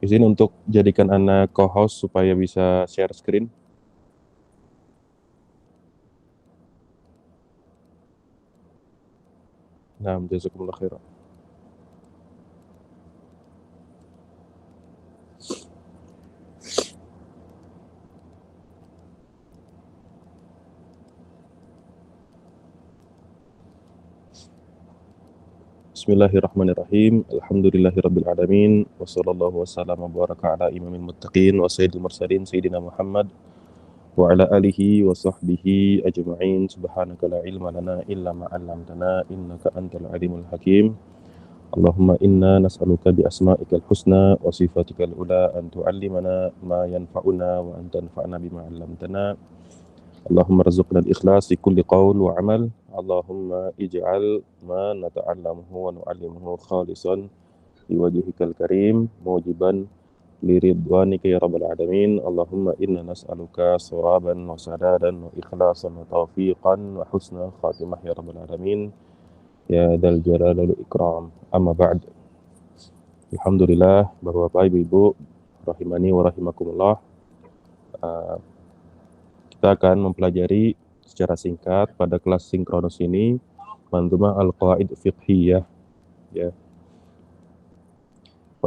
Izin untuk jadikan Ana co-host supaya bisa share screen. Nah, jazakumullah khairan. Bismillahirrahmanirrahim. Alhamdulillahirabbil alamin. Wassallallahu wasallam wa baraka ala imamil muttaqin wa sayyidil mursalin sayyidina Muhammad wa ala alihi wa sahbihi ajma'in. Subhanaka la ilma lana illa ma 'allamtana innaka antal alimul hakim. Allahumma inna nas'aluka bi asma'ikal husna wa sifatikal ula an tu'allimana ma yanfa'una wa an tanfa'na bima 'allamtana. Allahumma rzuqna al-ikhlas fi kulli qaul wa amal. Allahumma ij'al ma nata'allamuhu wa nu'allimuhu khalisan liwajhikal karim mujiban liridwanika ya rabbal alamin. Allahumma inna nas'aluka sawaban wa sadadan wa ikhlasan wa taufiqan wa husna khatimah ya rabbal alamin ya dzal jalali wal ikram. Amma ba'd. Alhamdulillah, Bapak-bapak, Ibu-ibu rahimani wa rahimakumullah. Kita akan mempelajari secara singkat pada kelas sinkronus ini Mandhumah Al-Qawaid Fiqhiyah, ya.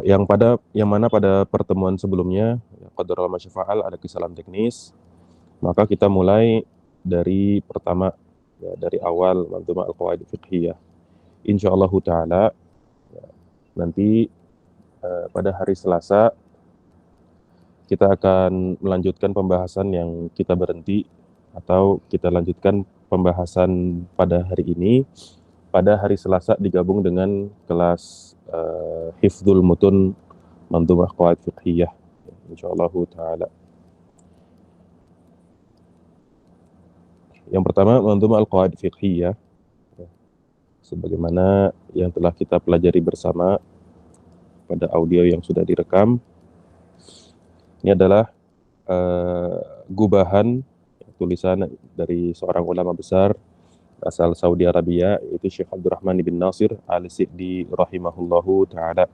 Yang mana pada pertemuan sebelumnya qadarul masyafa'al ada kesalahan teknis. Maka kita mulai dari pertama, ya, dari awal Mandhumah Al-Qawaid Fiqhiyah. Insyaallah taala ya, nanti pada hari Selasa kita akan melanjutkan pembahasan yang kita berhenti, atau kita lanjutkan pembahasan pada hari ini. Pada hari Selasa digabung dengan kelas Hifdzul Mutun Mandhumah Qawaid Fiqhiyah, insyaallah taala. Yang pertama, Mandhumah Al-Qawaid Fiqhiyah, sebagaimana yang telah kita pelajari bersama pada audio yang sudah direkam. Ini adalah gubahan tulisan dari seorang ulama besar asal Saudi Arabia, yaitu Syekh Abdurrahman bin Nasir Al-Sa'di rahimahullahu ta'ala,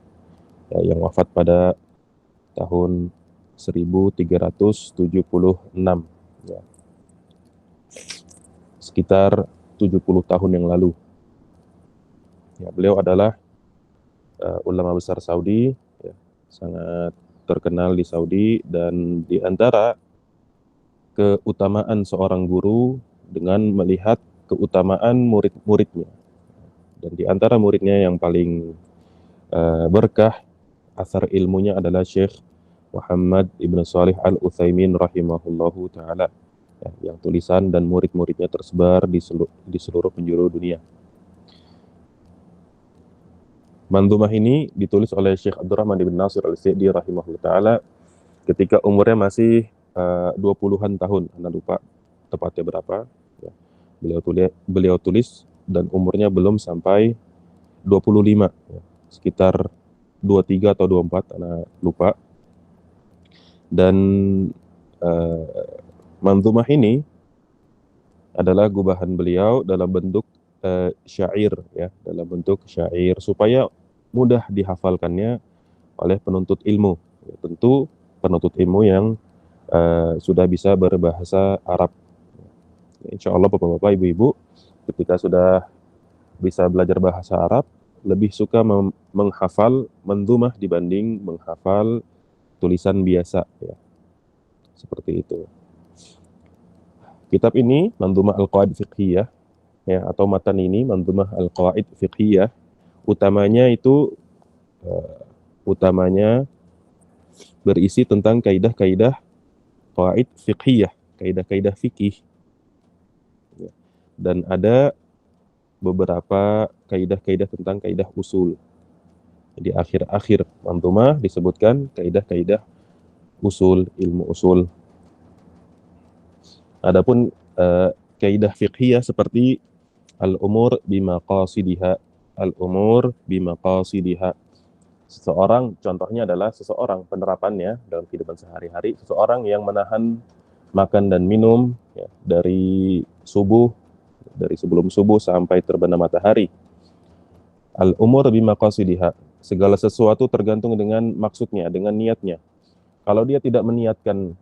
ya, yang wafat pada tahun 1376, ya, sekitar 70 tahun yang lalu. Ya, beliau adalah ulama besar Saudi, ya, sangat terkenal di Saudi, dan di antara keutamaan seorang guru dengan melihat keutamaan murid-muridnya. Dan di antara muridnya yang paling berkah asar ilmunya adalah Syekh Muhammad Ibn Shalih Al-Utsaimin rahimahullahu ta'ala, ya, yang tulisan dan murid-muridnya tersebar di seluruh penjuru dunia. Mandhumah ini ditulis oleh Syekh Abdurrahman bin Nasir Al-Sa'di rahimahullahu ta'ala ketika umurnya masih 20-an tahun. Anda lupa tepatnya berapa, ya. Beliau tulis dan umurnya belum sampai 25, ya. Sekitar 23 atau 24, Anda lupa. Dan Mandhumah ini adalah gubahan beliau dalam bentuk syair, ya, dalam bentuk syair supaya mudah dihafalkannya oleh penuntut ilmu, ya, tentu penuntut ilmu yang sudah bisa berbahasa Arab. Insya Allah Bapak-bapak, Ibu-ibu, ketika sudah bisa belajar bahasa Arab, lebih suka menghafal mandhumah dibanding menghafal tulisan biasa, ya. Seperti itu. Kitab ini Mandhumah Al-Qawaid Fiqhiyah, ya, atau matan ini Mandhumah Al-Qawaid Fiqhiyah, utamanya berisi tentang kaidah-kaidah qawaid fiqhiyah, kaidah-kaidah fikih, ya. Dan ada beberapa kaidah-kaidah tentang kaidah usul. Di akhir-akhir Mandhumah disebutkan kaidah-kaidah usul, ilmu usul. Adapun kaidah fiqhiyah seperti al-umur bimaqasidiha, al-umur bimaqasidiha. Contohnya adalah seseorang, penerapannya dalam kehidupan sehari-hari, seseorang yang menahan makan dan minum, ya, dari sebelum subuh sampai terbenam matahari. Al-umur bimaqasidiha, Segala sesuatu tergantung dengan maksudnya, dengan niatnya. Kalau dia tidak meniatkan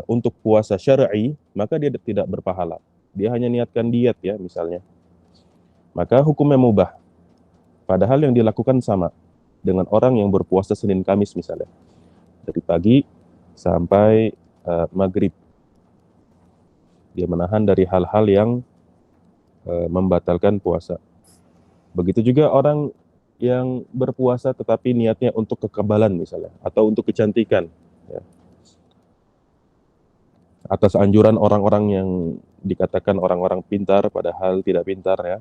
untuk puasa syar'i, maka dia tidak berpahala. Dia hanya niatkan diet ya misalnya. Maka hukumnya mubah. Padahal yang dilakukan sama dengan orang yang berpuasa Senin Kamis misalnya. Dari pagi sampai maghrib. Dia menahan dari hal-hal yang membatalkan puasa. Begitu juga orang yang berpuasa tetapi niatnya untuk kekebalan misalnya, atau untuk kecantikan. Ya. Atas anjuran orang-orang yang dikatakan orang-orang pintar, padahal tidak pintar ya.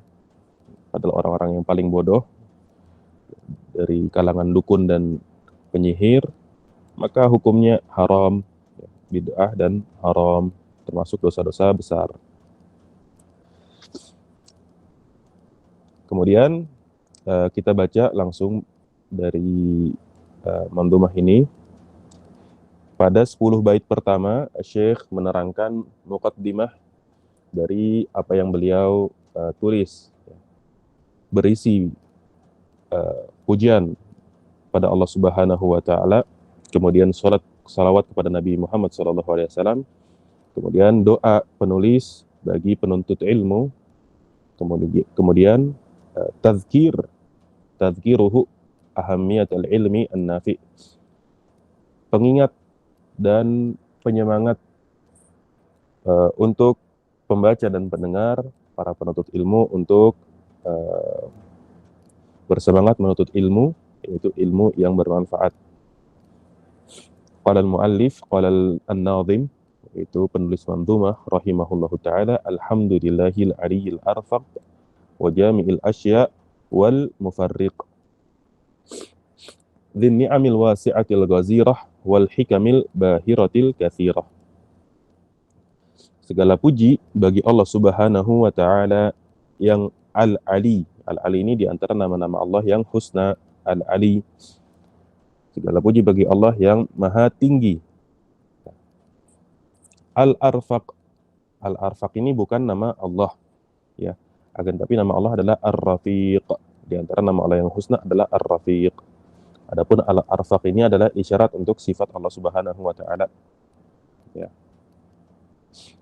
Padahal orang-orang yang paling bodoh dari kalangan dukun dan penyihir, maka hukumnya haram, bid'ah dan haram, termasuk dosa-dosa besar. Kemudian kita baca langsung dari mandhumah ini. Pada 10 bait pertama, Syekh menerangkan muqaddimah dari apa yang beliau tulis, berisi pujian pada Allah Subhanahu wa taala, kemudian salawat kepada Nabi Muhammad SAW, kemudian doa penulis bagi penuntut ilmu, kemudian tazkiruhu ahammiyatul ilmi an-nafi, pengingat dan penyemangat untuk pembaca dan pendengar, para penuntut ilmu untuk bersemangat menuntut ilmu, yaitu ilmu yang bermanfaat. Qala al-muallif, qala an-nadhim, itu penulis mandhumah rahimahullahu taala, alhamdulillahil aliyil arfaq wa jami'il asya' wal mufarriq dzin ni'amil wasi'atil ghazirah wal hikamil bahiratil katsirah. Segala puji bagi Allah Subhanahu wa taala yang Al-Ali. Al-Ali ini di antara nama-nama Allah yang husna, Al-Ali. Segala puji bagi Allah yang maha tinggi. Al-Arfaq. Al-Arfaq ini bukan nama Allah, ya. Akan tapi nama Allah adalah Ar-Rafiq. Di antara nama Allah yang husna adalah Ar-Rafiq. Adapun Al-Arfaq ini adalah isyarat untuk sifat Allah Subhanahu wa taala. Ya.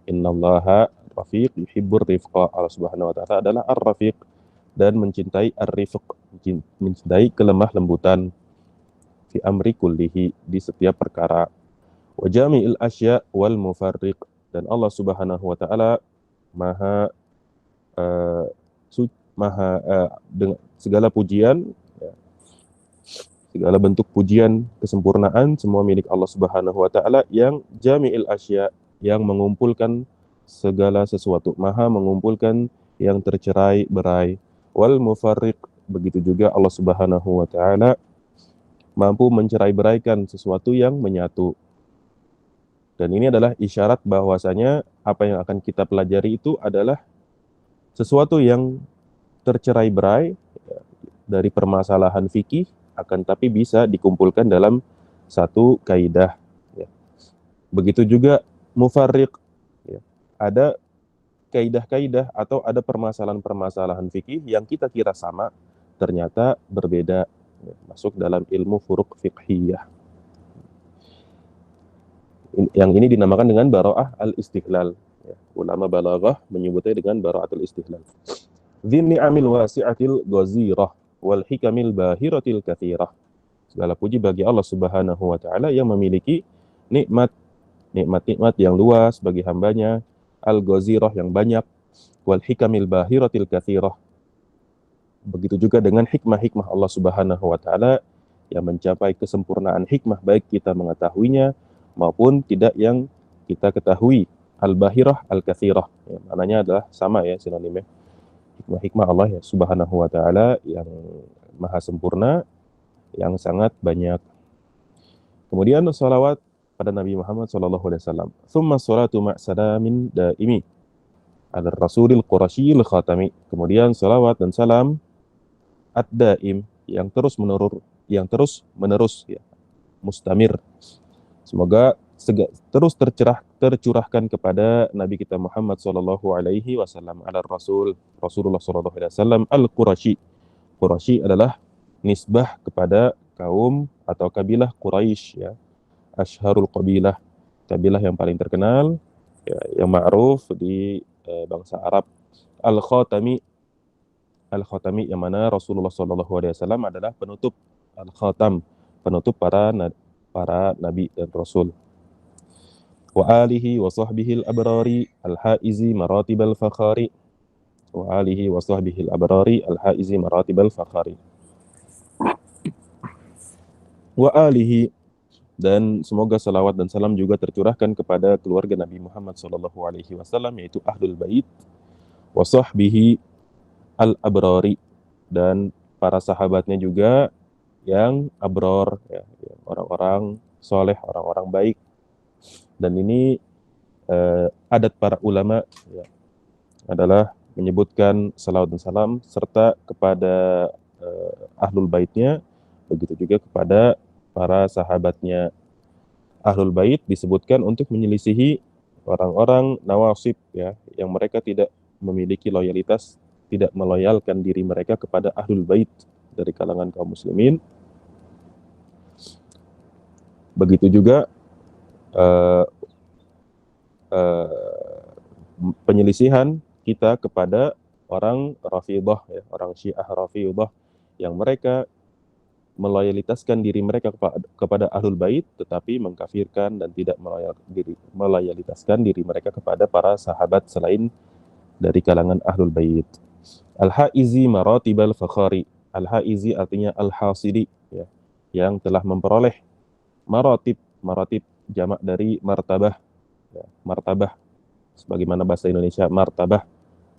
Innallaha rafiq yuhibbur rifqa. Allah Subhanahu wa taala adalah Ar-Rafiq dan mencintai Ar-Rifq, mencintai kelemah lembutan fi amri kullihi, di setiap perkara. Wa jami'il asya' wal mufarriq, dan Allah Subhanahu wa taala maha dengan segala pujian, ya, segala bentuk pujian kesempurnaan semua milik Allah Subhanahu wa taala yang jami'il asya', yang mengumpulkan segala sesuatu, maha mengumpulkan yang tercerai-berai. Wal mufarriq, begitu juga Allah Subhanahu wa taala mampu mencerai-beraikan sesuatu yang menyatu. Dan ini adalah isyarat bahwasanya apa yang akan kita pelajari itu adalah sesuatu yang tercerai-berai dari permasalahan fikih, akan tapi bisa dikumpulkan dalam satu kaidah. Begitu juga mufarriq, ya. Ada kaidah-kaidah atau ada permasalahan-permasalahan fikih yang kita kira sama, ternyata berbeda, ya. Masuk dalam ilmu furuq fiqhiyah. Yang ini dinamakan dengan bara'ah al-istihlal, ya. Ulama balaghah menyebutnya dengan bara'atul istihlal. Dzinni amil wasi'atil ghazirah wal hikamil bahiratil katsirah. Segala puji bagi Allah Subhanahu wa taala yang memiliki nikmat-nikmat yang luas bagi hambanya, al-ghazirah yang banyak, wal hikamil bahiratil katsirah. Begitu juga dengan hikmah-hikmah Allah Subhanahu wa taala yang mencapai kesempurnaan hikmah, baik kita mengetahuinya maupun tidak yang kita ketahui. Al-bahirah al-katsirah, ya, maknanya adalah sama ya, sinonimnya. Hikmah-hikmah Allah ya Subhanahu wa taala yang maha sempurna, yang sangat banyak. Kemudian salawat pada Nabi Muhammad SAW. Thumma salatu ma'salamin daimi ala rasulil qurasyil khatami. Kemudian salawat dan salam ad-daim, yang terus menerus ya, mustamir. Semoga terus tercurahkan kepada Nabi kita Muhammad SAW, ala Rasulullah SAW al-Qurashi. Qurashi adalah nisbah kepada kaum atau kabilah Quraisy, ya, asyharul qabilah, kabilah yang paling terkenal, ya, yang ma'ruf di bangsa Arab. Al-Khatami, Al-Khatami yang mana Rasulullah SAW adalah penutup, Al-Khatam, penutup para nabi dan rasul. Wa alihi wa sahbihi al-abrari al-haizi maratibal fakhari. Wa alihi wa sahbihi al-abrari al-haizi maratibal fakhari. Wa alihi, dan semoga salawat dan salam juga tercurahkan kepada keluarga Nabi Muhammad SAW, yaitu Ahlul Bait, wa sahbihi al-abrari, dan para sahabatnya juga yang abror, ya, yang orang-orang soleh, orang-orang baik. Dan ini adat para ulama, ya, adalah menyebutkan salawat dan salam serta kepada Ahlul Baitnya, begitu juga kepada para sahabatnya. Ahlul Bait disebutkan untuk menyelisihi orang-orang nawasib, ya, yang mereka tidak memiliki loyalitas, tidak meloyalkan diri mereka kepada Ahlul Bait dari kalangan kaum muslimin. Begitu juga penyelisihan kita kepada orang Rafidhah, ya, orang Syiah Rafidhah, yang mereka meloyalitaskan diri mereka kepada Ahlul Bait, tetapi mengkafirkan dan tidak meloyalitaskan diri mereka kepada para sahabat selain dari kalangan Ahlul Bait. Al-Haizi maratibal fakhari. Al-Haizi artinya al-hasidi, ya, yang telah memperoleh maratib. Maratib jamak dari martabah, ya, martabah sebagaimana bahasa Indonesia martabah,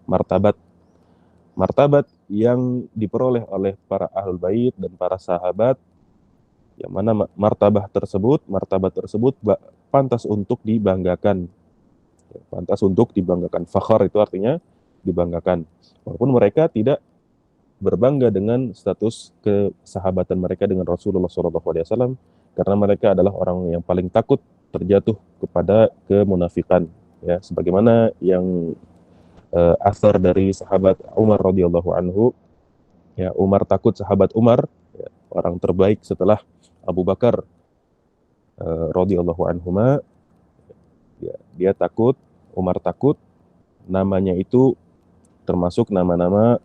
martabat. Martabat yang diperoleh oleh para Ahlul Bait dan para sahabat, yang mana martabat tersebut pantas untuk dibanggakan, ya, pantas untuk dibanggakan. Fakhar itu artinya dibanggakan, walaupun mereka tidak berbangga dengan status kesahabatan mereka dengan Rasulullah SAW, karena mereka adalah orang yang paling takut terjatuh kepada kemunafikan, ya, sebagaimana yang asar dari sahabat Umar radhiyallahu anhu, ya, Umar takut, sahabat Umar, ya, orang terbaik setelah Abu Bakar radhiyallahu anhuma, ya, dia takut, Umar takut namanya itu termasuk nama-nama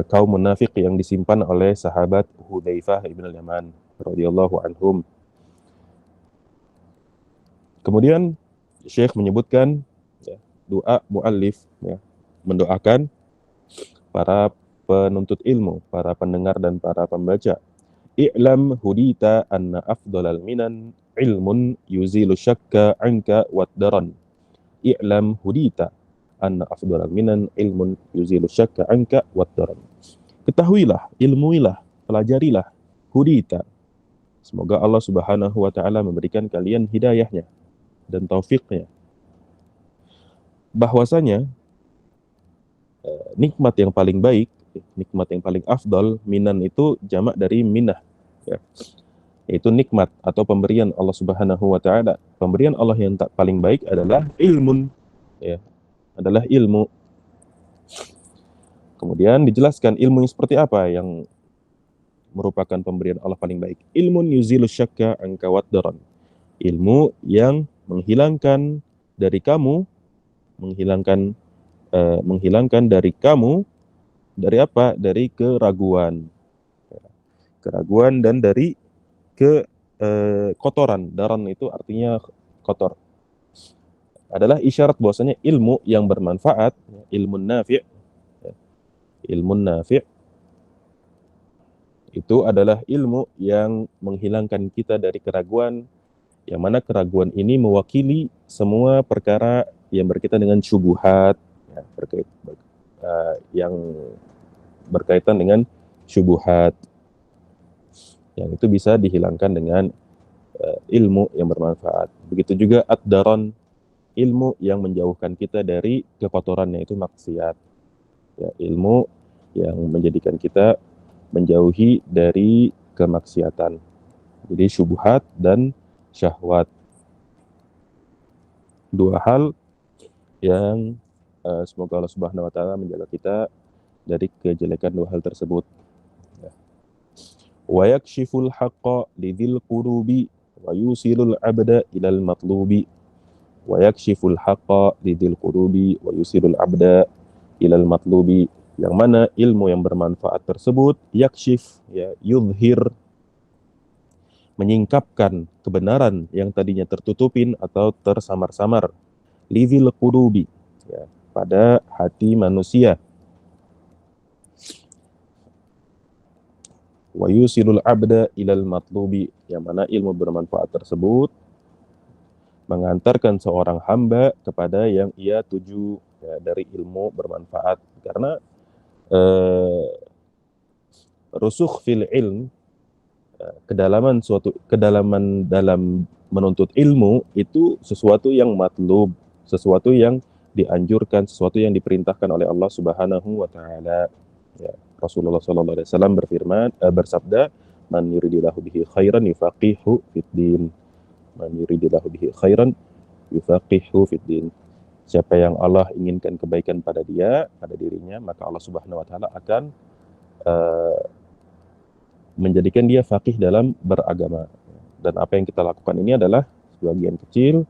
kaum munafik yang disimpan oleh sahabat Hudzaifah ibn al-Yaman radhiyallahu anhum. Kemudian Syekh menyebutkan, ya, doa muallif, ya, mendoakan para penuntut ilmu, para pendengar dan para pembaca. I'lam hudita anna afdalal minan ilmun yuzilu syakka anka waddaran. I'lam hudita anna afdalal minan ilmun yuzilu syakka anka waddaran. Ketahuilah, ilmuilah, pelajarilah, hudita. Semoga Allah Subhanahu wa taala memberikan kalian hidayahnya dan taufiknya, bahwasanya nikmat yang paling baik, nikmat yang paling afdal, minan itu jamak dari minah, ya, yaitu nikmat atau pemberian Allah Subhanahu wa taala. Pemberian Allah yang paling baik adalah ilmun, ya, adalah ilmu. Kemudian dijelaskan ilmu yang seperti apa yang merupakan pemberian Allah paling baik. Ilmun yuzilu syakka anka waddaran. Ilmu yang menghilangkan dari kamu, menghilangkan dari kamu, dari apa? Dari keraguan. Keraguan dan dari kotoran. Daran itu artinya kotor. Adalah isyarat bahwasanya ilmu yang bermanfaat, ilmu nafi', ilmu nafi' itu adalah ilmu yang menghilangkan kita dari keraguan, yang mana keraguan ini mewakili semua perkara yang berkaitan dengan syubhat, ya, yang berkaitan dengan syubhat, yang itu bisa dihilangkan dengan ilmu yang bermanfaat. Begitu juga ad-daran, ilmu yang menjauhkan kita dari kekotoran, yaitu maksiat, ya, ilmu yang menjadikan kita menjauhi dari kemaksiatan, jadi syubhat dan syahwat, dua hal yang semoga Allah Subhanahu wa taala menjaga kita dari kejelekan dua hal tersebut. wa yakshiful haqqa lidzil qulubi wa yusilul abda ilal matlubi. Wa yakshiful haqqa lidzil qulubi wa yusilul abda ilal matlubi. Yang mana ilmu yang bermanfaat tersebut yakshif, ya, yudhir, menyingkapkan kebenaran yang tadinya tertutupin atau tersamar-samar, lidzil qulubi, ya, pada hati manusia. Wa yusilul abda ilal matlubi, yang mana ilmu bermanfaat tersebut mengantarkan seorang hamba kepada yang ia tuju, ya, dari ilmu bermanfaat. Karena rusukh fil ilm, kedalaman dalam menuntut ilmu itu sesuatu yang matlub, sesuatu yang dianjurkan, sesuatu yang diperintahkan oleh Allah Subhanahu wa taala. Ya, Rasulullah sallallahu alaihi wasallam bersabda, "Man yuridillahu bihi khairan yufaqihu fid din." Man yuridillahu bihi khairan yufaqihu fid din. Siapa yang Allah inginkan kebaikan pada dirinya, maka Allah Subhanahu wa taala akan menjadikan dia faqih dalam beragama. Dan apa yang kita lakukan ini adalah sebagian kecil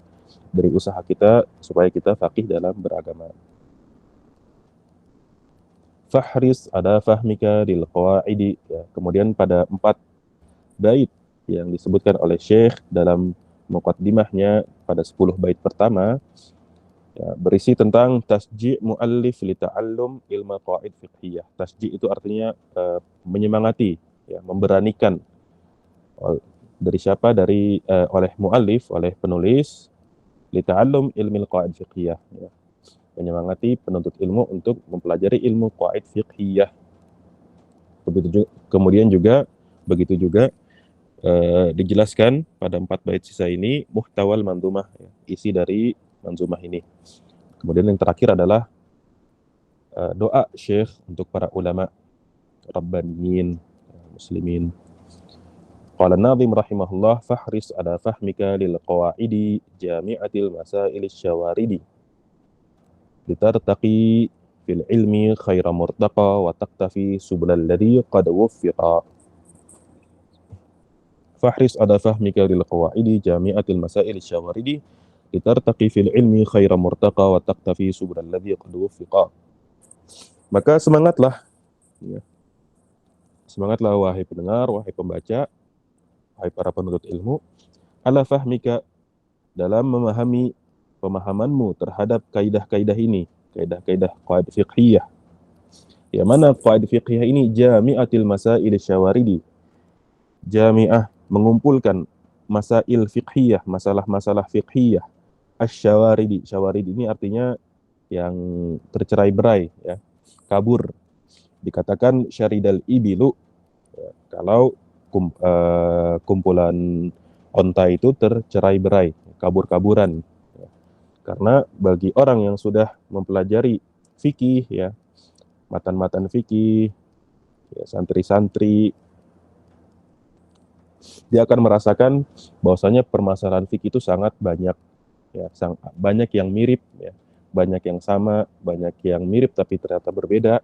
dari usaha kita supaya kita faqih dalam beragama. Fahris ada fahmika lil qawaidi, ya. Kemudian pada 4 bait yang disebutkan oleh Syekh dalam muqaddimahnya pada 10 bait pertama, ya, berisi tentang tasji' muallif li ta'allum ilmu qawaid fiqhiyah. Tasji' itu artinya menyemangati, ya, memberanikan. Dari siapa? Oleh muallif, oleh penulis, li ta'allum ilmil qawaid fiqhiyah, ya. Menyemangati penuntut ilmu untuk mempelajari ilmu qawaid fiqhiyah. Kemudian juga begitu juga dijelaskan pada 4 bait sisa ini muhtawal manzumah, ya, isi dari manzumah ini. Kemudian yang terakhir adalah doa Syekh untuk para ulama rabbaniyin muslimin. Qala an-nazim rahimahullah, fahris ala fahmika lil qawaidi jami'atil masail asy-syawaridi litartaqi fil ilmi khaira murtaqa wa taqtafi subulal ladzi qad wuffiqa. Fahris ala fahmika lil qawaidi jami'atil masail asy-syawaridi litartaqi fil ilmi khaira murtaqa wa taqtafi subulal ladzi qad wuffiqa. Maka semangatlah, ya. Semangatlah wahai pendengar, wahai pembaca, wahai para penuntut ilmu, ala fahmika, dalam memahami pemahamanmu terhadap kaidah-kaidah ini, kaidah-kaidah qawaid fiqhiyah. Yang mana qawaid fiqhiyah ini jami'atil masail syawaridi. Jami'ah, mengumpulkan masail fiqhiyah, masalah-masalah fiqhiyah. Asy-syawaridi, syawarid ini artinya yang tercerai-berai, ya, kabur. Dikatakan syaridal ibilu, ya, kalau kumpulan onta itu tercerai-berai, kabur-kaburan. Karena bagi orang yang sudah mempelajari fikih, ya, matan-matan fikih, ya, santri-santri, dia akan merasakan bahwasanya permasalahan fikih itu sangat banyak, ya, banyak yang mirip, ya, banyak yang sama, banyak yang mirip tapi ternyata berbeda.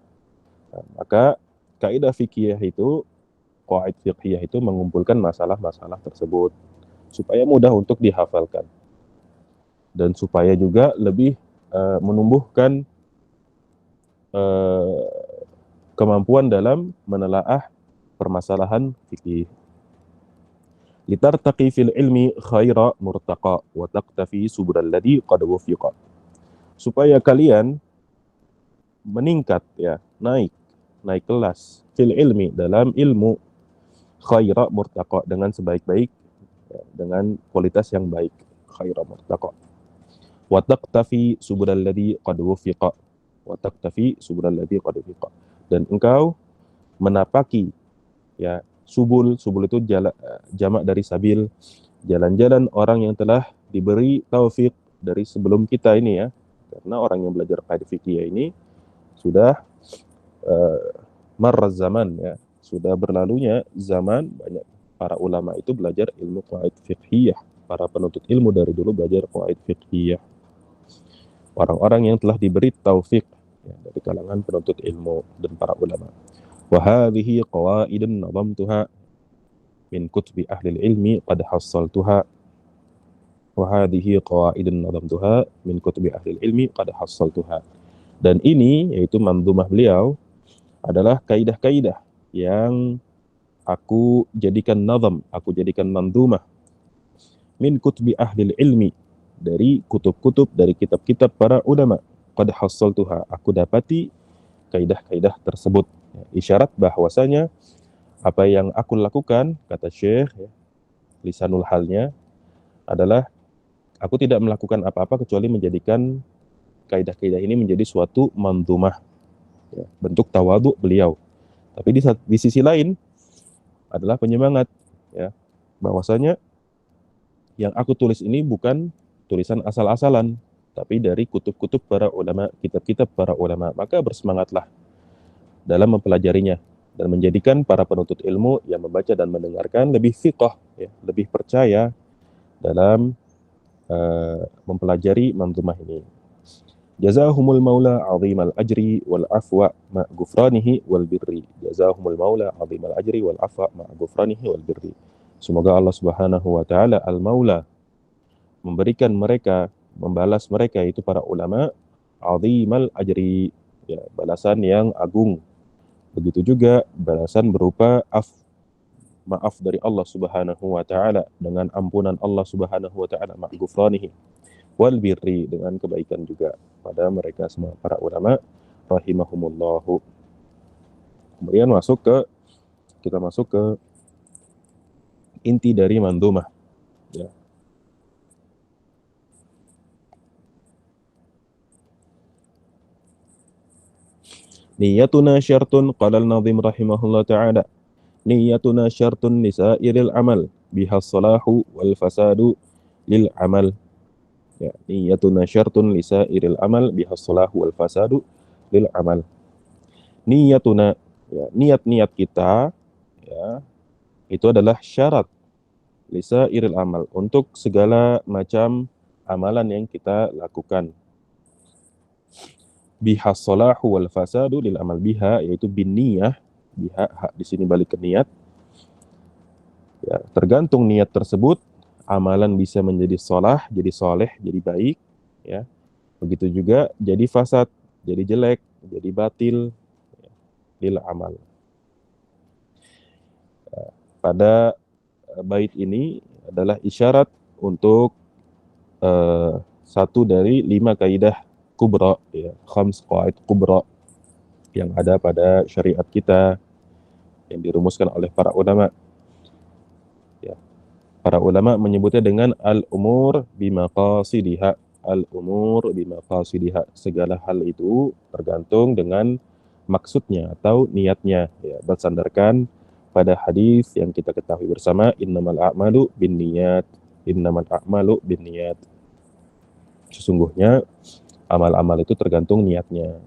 Nah, maka kaidah fikih itu, qawaid fiqhiyah itu mengumpulkan masalah-masalah tersebut supaya mudah untuk dihafalkan. Dan supaya juga lebih menumbuhkan kemampuan dalam menelaah permasalahan fikih. Litartaqi fil ilmi khaira murtaqa wa taqtafi subulal ladzi qad wufiqa. Supaya kalian meningkat, ya, naik kelas fil ilmi, dalam ilmu, khaira murtaqa, dengan sebaik-baik, ya, dengan kualitas yang baik, khaira murtaqa. Wa taqtafi subulal ladzi qad wufiqa, wa taqtafi subulal ladzi qad wufiqa, dan engkau menapaki, ya, subul itu jamak dari sabil, jalan-jalan orang yang telah diberi taufik dari sebelum kita ini, ya. Karena orang yang belajar qawaid fikih ini sudah marraz zaman, ya, sudah berlalunya zaman, banyak para ulama itu belajar ilmu qawaid fiqhiyah. Para penuntut ilmu dari dulu belajar qawaid fiqhiyah. Orang-orang yang telah diberi taufik, ya, dari kalangan penuntut ilmu dan para ulama. Wa hadhihi qawaidun nadamtuha, min kutubi ahli ilmi qad hassaltuha wa hadhihi qawaidun nadamtuha min kutubi ahli ilmi qad hassaltuha. Dan ini yaitu mandhumah beliau adalah kaidah-kaidah yang aku jadikan nazam, aku jadikan mandhumah min kutubi ahli ilmi, dari kutub-kutub, dari kitab-kitab para ulama. Qad hassaltuha, aku dapati kaidah-kaidah tersebut. Isyarat bahwasanya apa yang aku lakukan, kata Syekh, lisanul halnya adalah aku tidak melakukan apa-apa kecuali menjadikan kaidah-kaidah ini menjadi suatu mandhumah, bentuk tawadhu beliau. Tapi di sisi lain adalah penyemangat, ya, bahwasanya yang aku tulis ini bukan tulisan asal-asalan, tapi dari kutub-kutub para ulama, kitab-kitab para ulama. Maka bersemangatlah dalam mempelajarinya dan menjadikan para penuntut ilmu yang membaca dan mendengarkan lebih fiqh, ya, lebih percaya dalam mempelajari manzumah ini. Jazahumul maula azimal ajri wal afwa ma ghufranihi wal birri. Jazahumul maula azimal ajri wal afwa ma ghufranihi wal birri. Semoga Allah Subhanahu wa taala al-Maula memberikan mereka, membalas mereka, itu para ulama, azimal ajri, ya, balasan yang agung. Begitu juga balasan berupa maaf dari Allah Subhanahu wa taala, dengan ampunan Allah Subhanahu wa taala, ma ghufranihi wal birri, dengan kebaikan juga pada mereka semua para ulama rahimahumullahu. Kemudian kita masuk ke inti dari mandhumah, ya. Niyatuna syartun, qala al-nazim rahimahullah ta'ala, niyatuna syartun lisairil amal biha salahu wal fasadu lil amal. Ya, niyatuna syartun lisairil amal biha salahu wal fasadu lil amal. Niyatuna, ya, niat-niat kita, ya, itu adalah syarat lisairil amal, untuk segala macam amalan yang kita lakukan. Biha salahu wal fasadu lil amal, biha yaitu bin niyah, biha di sini balik ke niat, ya, tergantung niat tersebut amalan bisa menjadi salah, jadi soleh, jadi baik, ya. Begitu juga jadi fasad, jadi jelek, jadi batil, ya, lil amal. Pada bait ini adalah isyarat untuk satu dari 5 kaidah kubra, ya, khams qawaid kubra yang ada pada syariat kita yang dirumuskan oleh para ulama. Ya. Para ulama menyebutnya dengan al-umur bimaqasidiha. Al-umur bimaqasidiha, segala hal itu tergantung dengan maksudnya atau niatnya, ya, bersandarkan pada hadis yang kita ketahui bersama, innamal a'malu binniyat, innamal a'malu binniyat. Sesungguhnya amal-amal itu tergantung niatnya.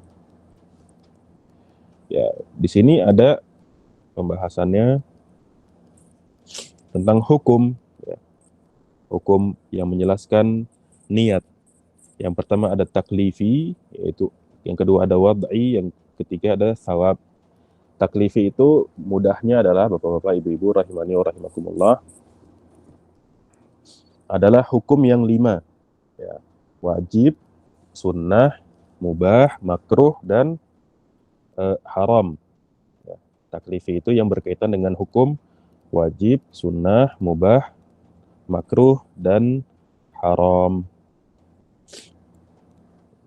Ya, di sini ada pembahasannya tentang hukum, ya, hukum yang menjelaskan niat. Yang pertama ada taklifi, yaitu, yang kedua ada wad'i, yang ketiga ada sawab. Taklifi itu mudahnya adalah, bapak-bapak, ibu-ibu rahimani wa rahimakumullah, adalah hukum yang 5, ya, wajib, sunnah, mubah, makruh, dan haram. Ya, taklifi itu yang berkaitan dengan hukum wajib, sunnah, mubah, makruh, dan haram.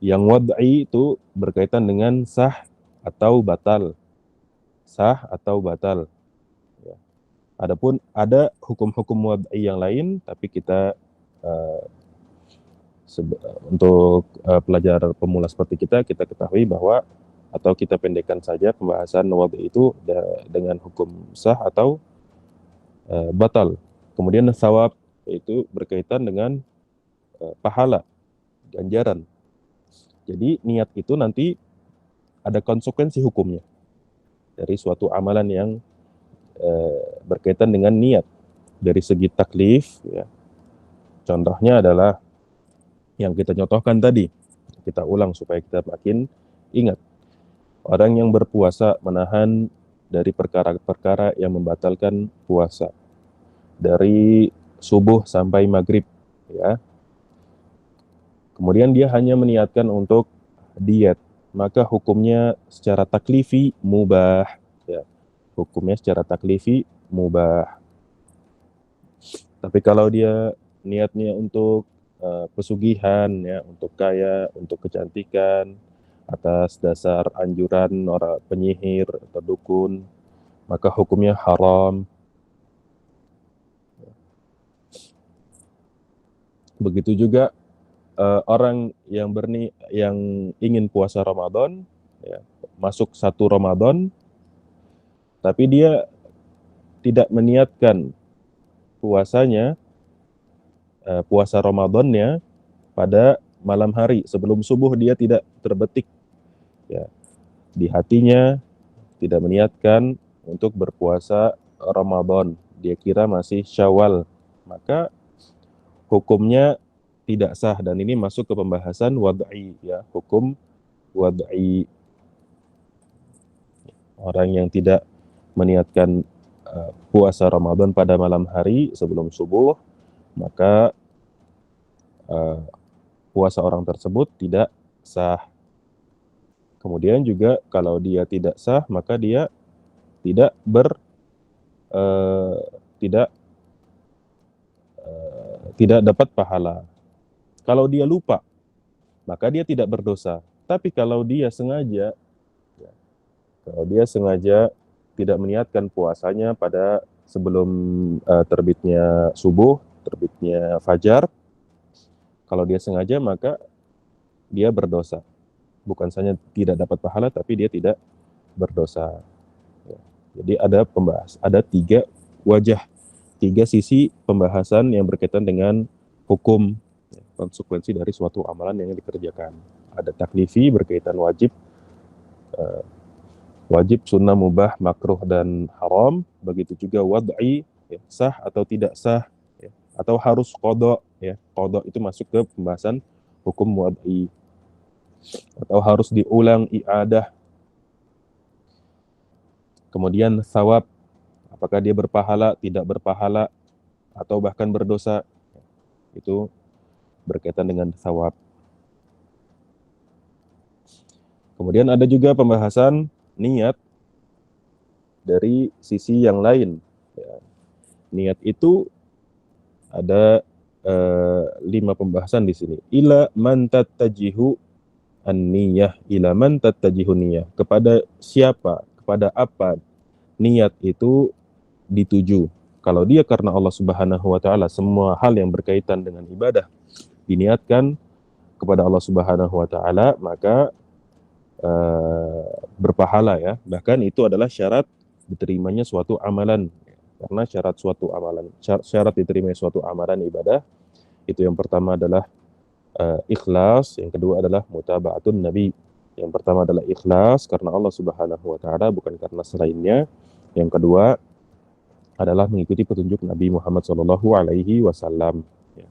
Yang wad'i itu berkaitan dengan sah atau batal. Sah atau batal. Ya. Adapun ada hukum-hukum wad'i yang lain, tapi kita untuk pelajar pemula seperti kita ketahui bahwa, atau kita pendekkan saja pembahasan wad'i itu dengan hukum sah atau batal. Kemudian sawab itu berkaitan dengan pahala, ganjaran. Jadi niat itu nanti ada konsekuensi hukumnya dari suatu amalan yang berkaitan dengan niat. Dari segi taklif, ya, contohnya adalah yang kita contohkan tadi, kita ulang supaya kita makin ingat. Orang yang berpuasa menahan dari perkara-perkara yang membatalkan puasa. dari subuh sampai maghrib, ya. Kemudian dia hanya meniatkan untuk diet, maka hukumnya secara taklifi mubah, ya. Hukumnya secara taklifi mubah. Tapi kalau dia niatnya untuk pesugihan, ya, untuk kaya, untuk kecantikan, atas dasar anjuran orang penyihir atau dukun, maka hukumnya haram. Begitu juga orang yang ingin puasa Ramadan, ya, masuk satu Ramadan, tapi dia tidak meniatkan puasanya, puasa Ramadannya pada malam hari sebelum subuh, dia tidak terbetik, ya, di hatinya, tidak meniatkan untuk berpuasa Ramadan, dia kira masih Syawal, maka hukumnya tidak sah. Dan ini masuk ke pembahasan wad'i, ya, hukum wad'i. Orang yang tidak meniatkan puasa Ramadan pada malam hari sebelum subuh, maka puasa orang tersebut tidak sah. Kemudian juga kalau dia tidak sah, maka dia tidak eh, tidak tidak dapat pahala. Kalau dia lupa, maka dia tidak berdosa. Tapi kalau dia sengaja, ya, kalau dia sengaja tidak meniatkan puasanya pada sebelum terbitnya subuh, terbitnya fajar, kalau dia sengaja maka dia berdosa. Bukan saja tidak dapat pahala, tapi dia tidak berdosa. Ya. Jadi ada tiga wajah, tiga sisi pembahasan yang berkaitan dengan hukum, ya, konsekuensi dari suatu amalan yang dikerjakan. Ada taklifi berkaitan wajib, sunnah, mubah, makruh, dan haram. Begitu juga wad'i, ya, sah atau tidak sah, ya, atau harus qada, ya. Qada itu masuk ke pembahasan hukum wad'i, atau harus diulang i'adah. Kemudian thawab, apakah dia berpahala, tidak berpahala, atau bahkan berdosa, itu berkaitan dengan thawab. Kemudian ada juga pembahasan niat dari sisi yang lain, ya. Niat itu ada 5 pembahasan di sini. Ila man tattajihu an-niyah, ila man tattajihu niyah. Kepada siapa, kepada apa niat itu dituju. Kalau dia karena Allah Subhanahu wa taala, semua hal yang berkaitan dengan ibadah diniatkan kepada Allah Subhanahu wa taala, maka berpahala, ya. Bahkan itu adalah syarat diterimanya suatu amalan. Karena syarat diterimanya suatu amalan ibadah itu yang pertama adalah ikhlas, yang kedua adalah mutaba'atun nabi. Yang pertama adalah ikhlas karena Allah Subhanahu wa taala, bukan karena selainnya. Yang kedua adalah mengikuti petunjuk Nabi Muhammad Shallallahu alaihi wasallam. Ya.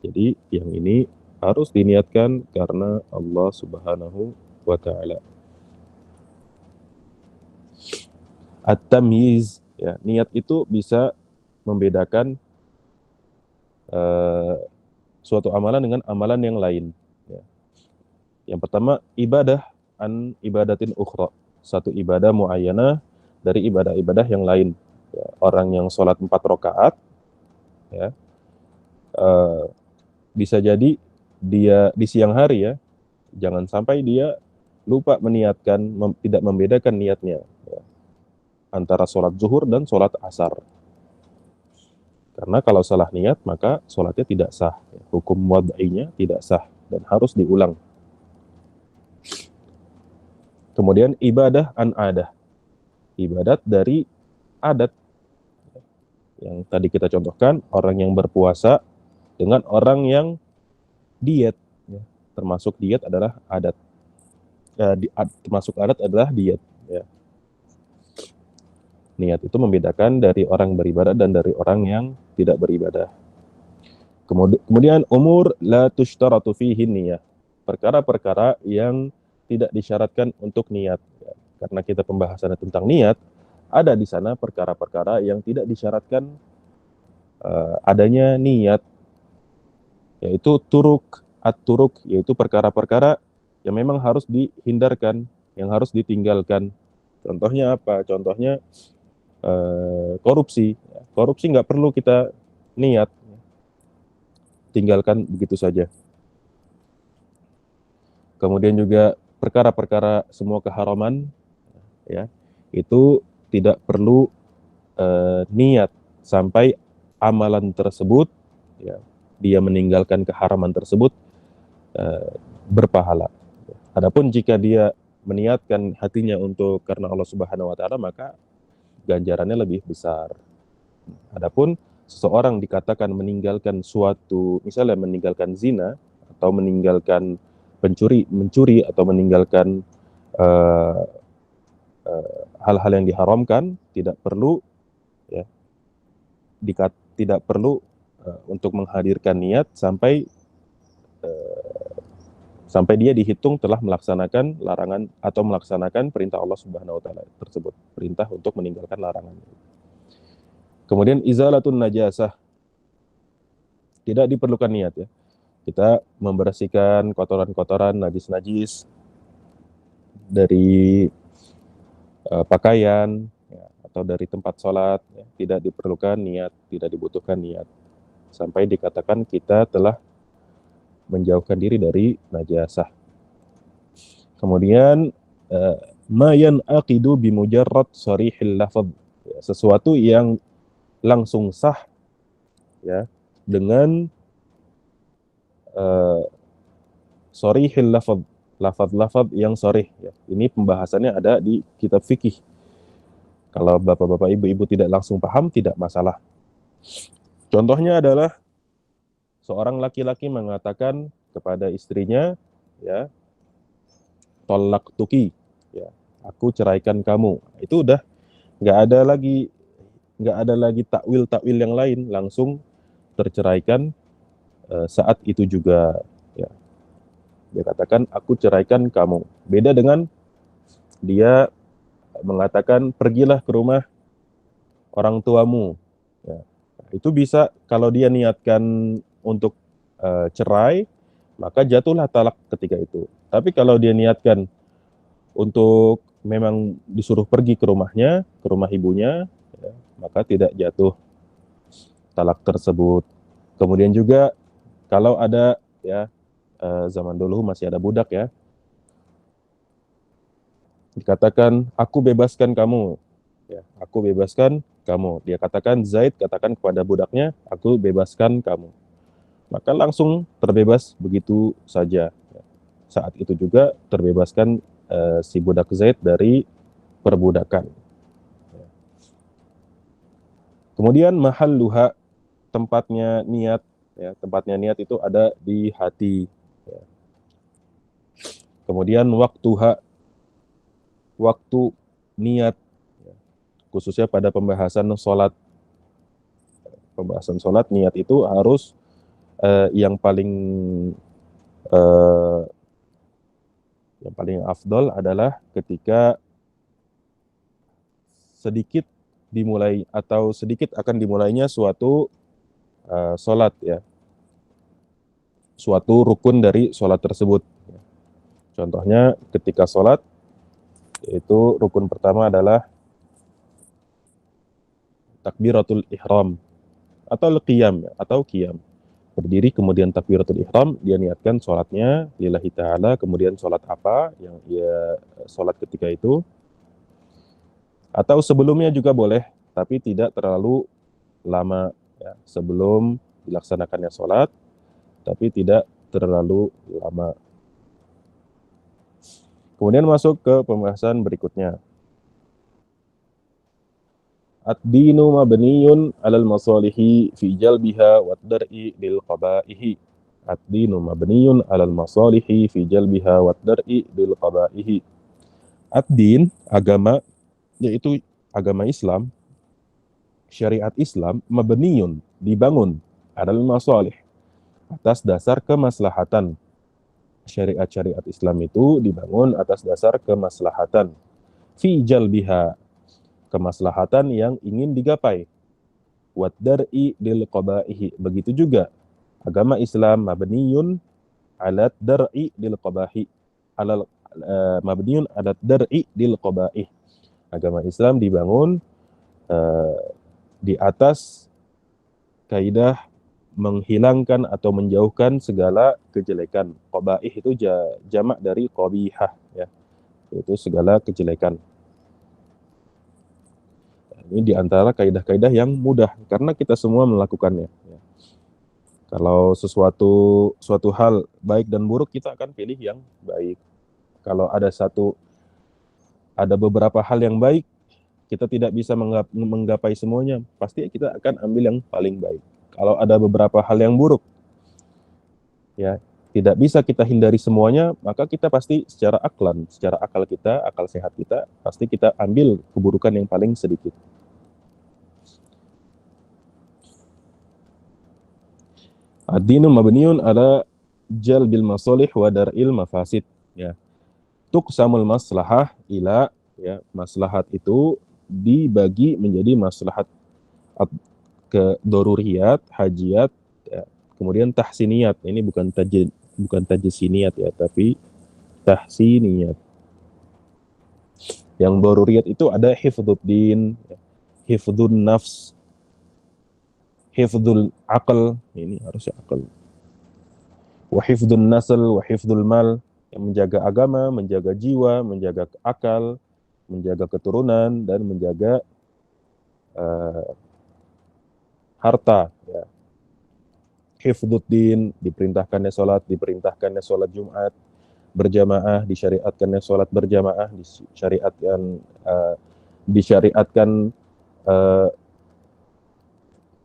Jadi yang ini harus diniatkan karena Allah Subhanahu wa taala. At-tamyiz, ya, niat itu bisa membedakan suatu amalan dengan amalan yang lain, ya. Yang pertama, ibadah an ibadatin ukhra, satu ibadah muayyanah dari ibadah-ibadah yang lain, ya. Orang yang sholat 4 rakaat, ya, bisa jadi dia di siang hari, ya, jangan sampai dia lupa meniatkan, tidak membedakan niatnya, ya, antara sholat zuhur dan sholat asar. Karena kalau salah niat, maka sholatnya tidak sah. Hukum wad'inya tidak sah dan harus diulang. Kemudian ibadah an adah, ibadat dari adat. Yang tadi kita contohkan, orang yang berpuasa dengan orang yang diet, ya. Termasuk diet adalah adat. Termasuk adat adalah diet, ya. Niat itu membedakan dari orang beribadah dan dari orang yang tidak beribadah. Kemudian umur la tushtaratu fihi niyah, perkara-perkara yang tidak disyaratkan untuk niat, ya. Karena kita pembahasannya tentang niat, ada di sana perkara-perkara yang tidak disyaratkan adanya niat, yaitu at-turuk, yaitu perkara-perkara yang memang harus dihindarkan, yang harus ditinggalkan. Contohnya apa? Contohnya korupsi. Korupsi nggak perlu kita niat, tinggalkan begitu saja. Kemudian juga perkara-perkara semua keharaman, ya, itu tidak perlu niat sampai amalan tersebut, ya, dia meninggalkan keharaman tersebut berpahala. Adapun jika dia meniatkan hatinya untuk karena Allah Subhanahu wa taala, maka ganjarannya lebih besar. Adapun seseorang dikatakan meninggalkan suatu, misalnya meninggalkan zina atau meninggalkan mencuri atau meninggalkan hal-hal yang diharamkan, tidak perlu, ya, tidak perlu untuk menghadirkan niat sampai dia dihitung telah melaksanakan larangan atau melaksanakan perintah Allah Subhanahu wa taala tersebut, perintah untuk meninggalkan larangan. Kemudian izalatun najasah, tidak diperlukan niat, ya. Kita membersihkan kotoran-kotoran, najis-najis dari pakaian, ya, atau dari tempat sholat, ya, tidak diperlukan niat, tidak dibutuhkan niat, sampai dikatakan kita telah menjauhkan diri dari najasah. Kemudian ma yanqidu bimujarrad sharihil lafadz, ya, sesuatu yang langsung sah, ya, dengan sharihil lafadz, lafadz yang sharih, ya. Ini pembahasannya ada di kitab fikih. Kalau bapak-bapak, ibu-ibu tidak langsung paham, tidak masalah. Contohnya adalah seorang laki-laki mengatakan kepada istrinya, ya, tolaktuki, ya, aku ceraikan kamu. Itu udah nggak ada lagi takwil yang lain, langsung terceraikan saat itu juga, ya. Dia katakan aku ceraikan kamu. Beda dengan dia mengatakan pergilah ke rumah orang tuamu, ya. Itu bisa kalau dia niatkan untuk cerai, maka jatuhlah talak ketika itu. Tapi kalau dia niatkan untuk memang disuruh pergi ke rumahnya, ke rumah ibunya, ya, maka tidak jatuh talak tersebut. Kemudian juga kalau ada, ya, zaman dulu masih ada budak, ya, dikatakan aku bebaskan kamu, ya, aku bebaskan kamu. Dia katakan, Zaid katakan kepada budaknya, aku bebaskan kamu. Maka langsung terbebas begitu saja. Saat itu juga terbebaskan si budak Zaid dari perbudakan. Kemudian mahalluha, tempatnya niat, ya, tempatnya niat itu ada di hati, ya. Kemudian waktuha, waktu niat, ya, khususnya pada pembahasan sholat. Pembahasan sholat, niat itu harus yang paling afdol adalah ketika sedikit dimulai atau sedikit akan dimulainya suatu sholat, ya, suatu rukun dari sholat tersebut. Contohnya ketika sholat, yaitu rukun pertama adalah takbiratul ihram atau qiyam, ya, atau qiyam. Berdiri kemudian takbiratul ihram, dia niatkan sholatnya lillahi ta'ala, kemudian sholat apa yang ia sholat ketika itu, atau sebelumnya juga boleh, tapi tidak terlalu lama, ya, sebelum dilaksanakannya sholat, tapi tidak terlalu lama. Kemudian masuk ke pembahasan berikutnya. Ad-dinu mabniyun 'alal masalihi fi jalbiha wa dar'i lil qaba'ihi. Ad-dinu mabniyun 'alal masalihi fi jalbiha wa dar'i lil qaba'ihi. Ad-din, agama, yaitu agama Islam, syariat Islam, mabniyun, dibangun, 'alal masalih, atas dasar kemaslahatan. Syariat-syariat Islam itu dibangun atas dasar kemaslahatan. Fi jalbiha, kemaslahatan yang ingin digapai. wa dar'i lil qabaihi. Begitu juga agama Islam mabniyun ala dar'i lil qabahi, mabniyun ala dar'i lil qabaih. Agama Islam dibangun di atas kaidah menghilangkan atau menjauhkan segala kejelekan. Qabaih itu jamak dari qabihah, ya, yaitu segala kejelekan. Ini diantara kaidah-kaidah yang mudah karena kita semua melakukannya. Ya. Kalau suatu hal baik dan buruk, kita akan pilih yang baik. Kalau ada beberapa hal yang baik, kita tidak bisa menggapai semuanya, pasti kita akan ambil yang paling baik. Kalau ada beberapa hal yang buruk, ya tidak bisa kita hindari semuanya, maka kita pasti secara akal kita, akal sehat kita, pasti kita ambil keburukan yang paling sedikit. Ad-dinu mabniun ala jalbil masalih wa dar'il mafasid, ya. Tuqsamul maslahah ila, ya, maslahat itu dibagi menjadi maslahat ke doruriyat, hajiat, ya. Kemudian tahsiniyat. Ini bukan tajsiniyat, ya, tapi tahsiniyat. Yang doruriyat itu ada hifdzuddin, ya, hifdzun nafs, hifdzul aql, ini harusnya aql. Wa hifdzun nasl wa hifdzul mal, yang menjaga agama, menjaga jiwa, menjaga akal, menjaga keturunan, dan menjaga harta, ya. Hifdzuddin, diperintahkannya sholat Jumat berjamaah, disyariatkannya sholat berjamaah, disyariatkan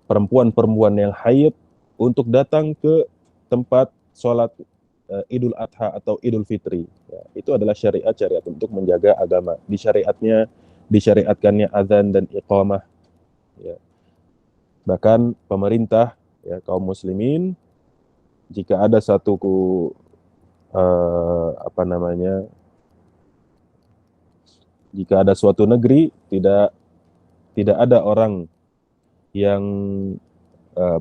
perempuan-perempuan yang haid untuk datang ke tempat sholat Idul Adha atau Idul Fitri. Ya, itu adalah syariat untuk menjaga agama. Disyariatkannya azan dan iqamah. Ya. Bahkan pemerintah, ya, kaum muslimin, jika ada jika ada suatu negeri tidak ada orang yang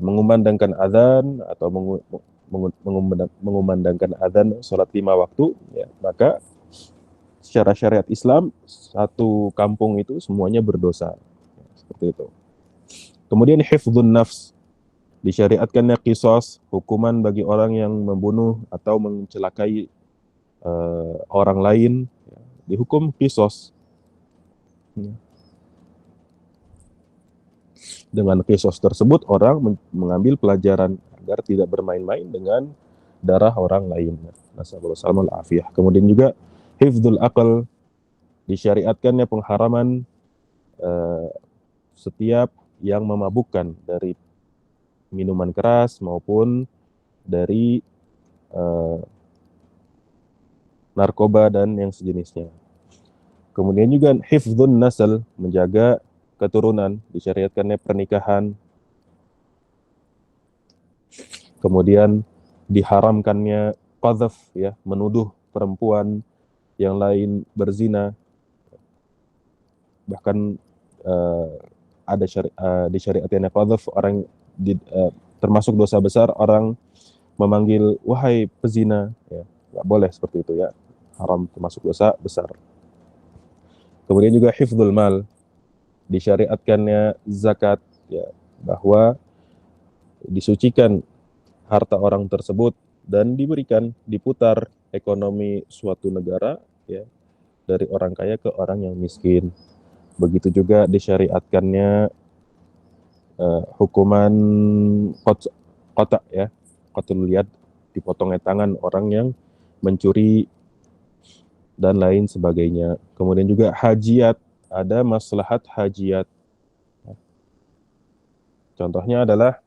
mengumandangkan azan atau mengumandangkan azan sholat 5 waktu, ya, maka secara syariat Islam satu kampung itu semuanya berdosa, ya, seperti itu. Kemudian hifdzun nafs, disyariatkannya qisas, hukuman bagi orang yang membunuh atau mencelakai orang lain, ya, dihukum qisas. Ya. Dengan qisas tersebut orang mengambil pelajaran agar tidak bermain-main dengan darah orang lain. Nasallallahu alaihi afiyah. Kemudian juga hifdzul aql, disyariatkannya pengharaman setiap yang memabukkan dari minuman keras maupun dari narkoba dan yang sejenisnya. Kemudian juga hifdzun nasl, menjaga keturunan, disyariatkannya pernikahan. Kemudian diharamkannya qadzaf, ya, menuduh perempuan yang lain berzina. Bahkan ada disyariatkannya qadzaf, orang termasuk dosa besar orang memanggil wahai pezina, ya, nggak boleh seperti itu, ya, haram, termasuk dosa besar. Kemudian juga hifdzul mal, disyariatkannya zakat, ya, bahwa disucikan harta orang tersebut dan diputar ekonomi suatu negara, ya, dari orang kaya ke orang yang miskin. Begitu juga disyariatkannya hukuman qata, ya, qatlul yad, dipotongnya tangan orang yang mencuri dan lain sebagainya. Kemudian juga hajiat, ada maslahat hajiat. Contohnya adalah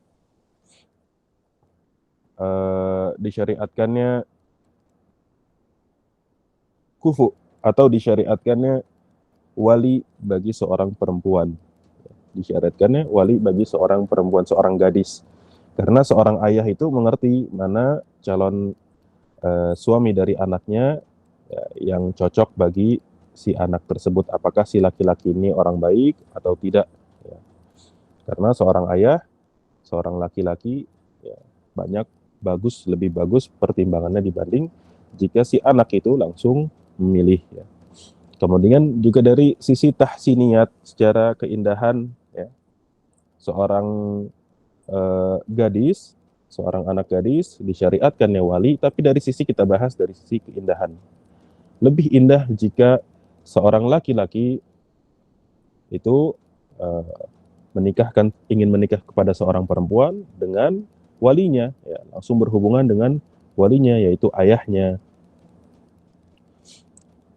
disyariatkannya kufu atau disyariatkannya wali bagi seorang perempuan. Disyariatkannya wali bagi seorang perempuan, seorang gadis. Karena seorang ayah itu mengerti mana calon suami dari anaknya, ya, yang cocok bagi si anak tersebut. Apakah si laki-laki ini orang baik atau tidak. Ya. Karena seorang ayah, seorang laki-laki, ya, lebih bagus pertimbangannya dibanding jika si anak itu langsung memilih. Ya. Kemudian juga dari sisi tahsiniyat, secara keindahan, ya, seorang gadis, seorang anak gadis disyariatkannya wali, tapi dari sisi kita bahas dari sisi keindahan. Lebih indah jika seorang laki-laki itu ingin menikah kepada seorang perempuan dengan walinya, ya, langsung berhubungan dengan walinya, yaitu ayahnya.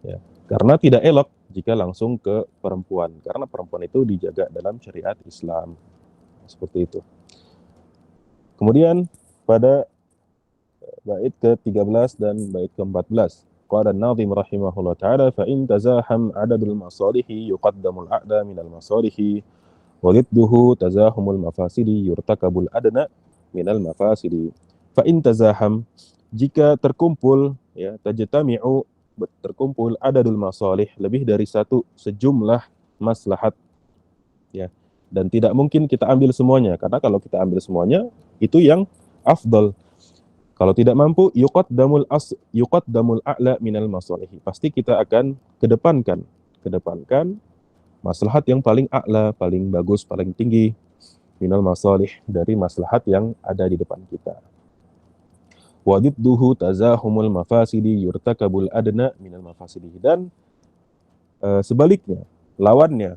Ya. Karena tidak elok jika langsung ke perempuan, karena perempuan itu dijaga dalam syariat Islam. Seperti itu. Kemudian pada bait ke-13 dan bait ke-14. Qala an-nazim rahimahullah ta'ala fa in tazaham adadul masalihi yuqaddamul a'la minal masalihi wa lidduhu tazahumul mafasidi yurtakabul adna minal mafasidi. Fa in tazaham, jika terkumpul, ya, tajtami'u, terkumpul adadul masalih, lebih dari satu sejumlah maslahat, ya, dan tidak mungkin kita ambil semuanya, karena kalau kita ambil semuanya itu yang afdal. Kalau tidak mampu, yuqaddamul a'la minal masalihi. Pasti kita akan kedepankan maslahat yang paling a'la, paling bagus, paling tinggi minal masalih, dari maslahat yang ada di depan kita. Wadidduhu tazahumul mafasidi yurtakabul adna minal mafasidi. Dan sebaliknya, lawannya,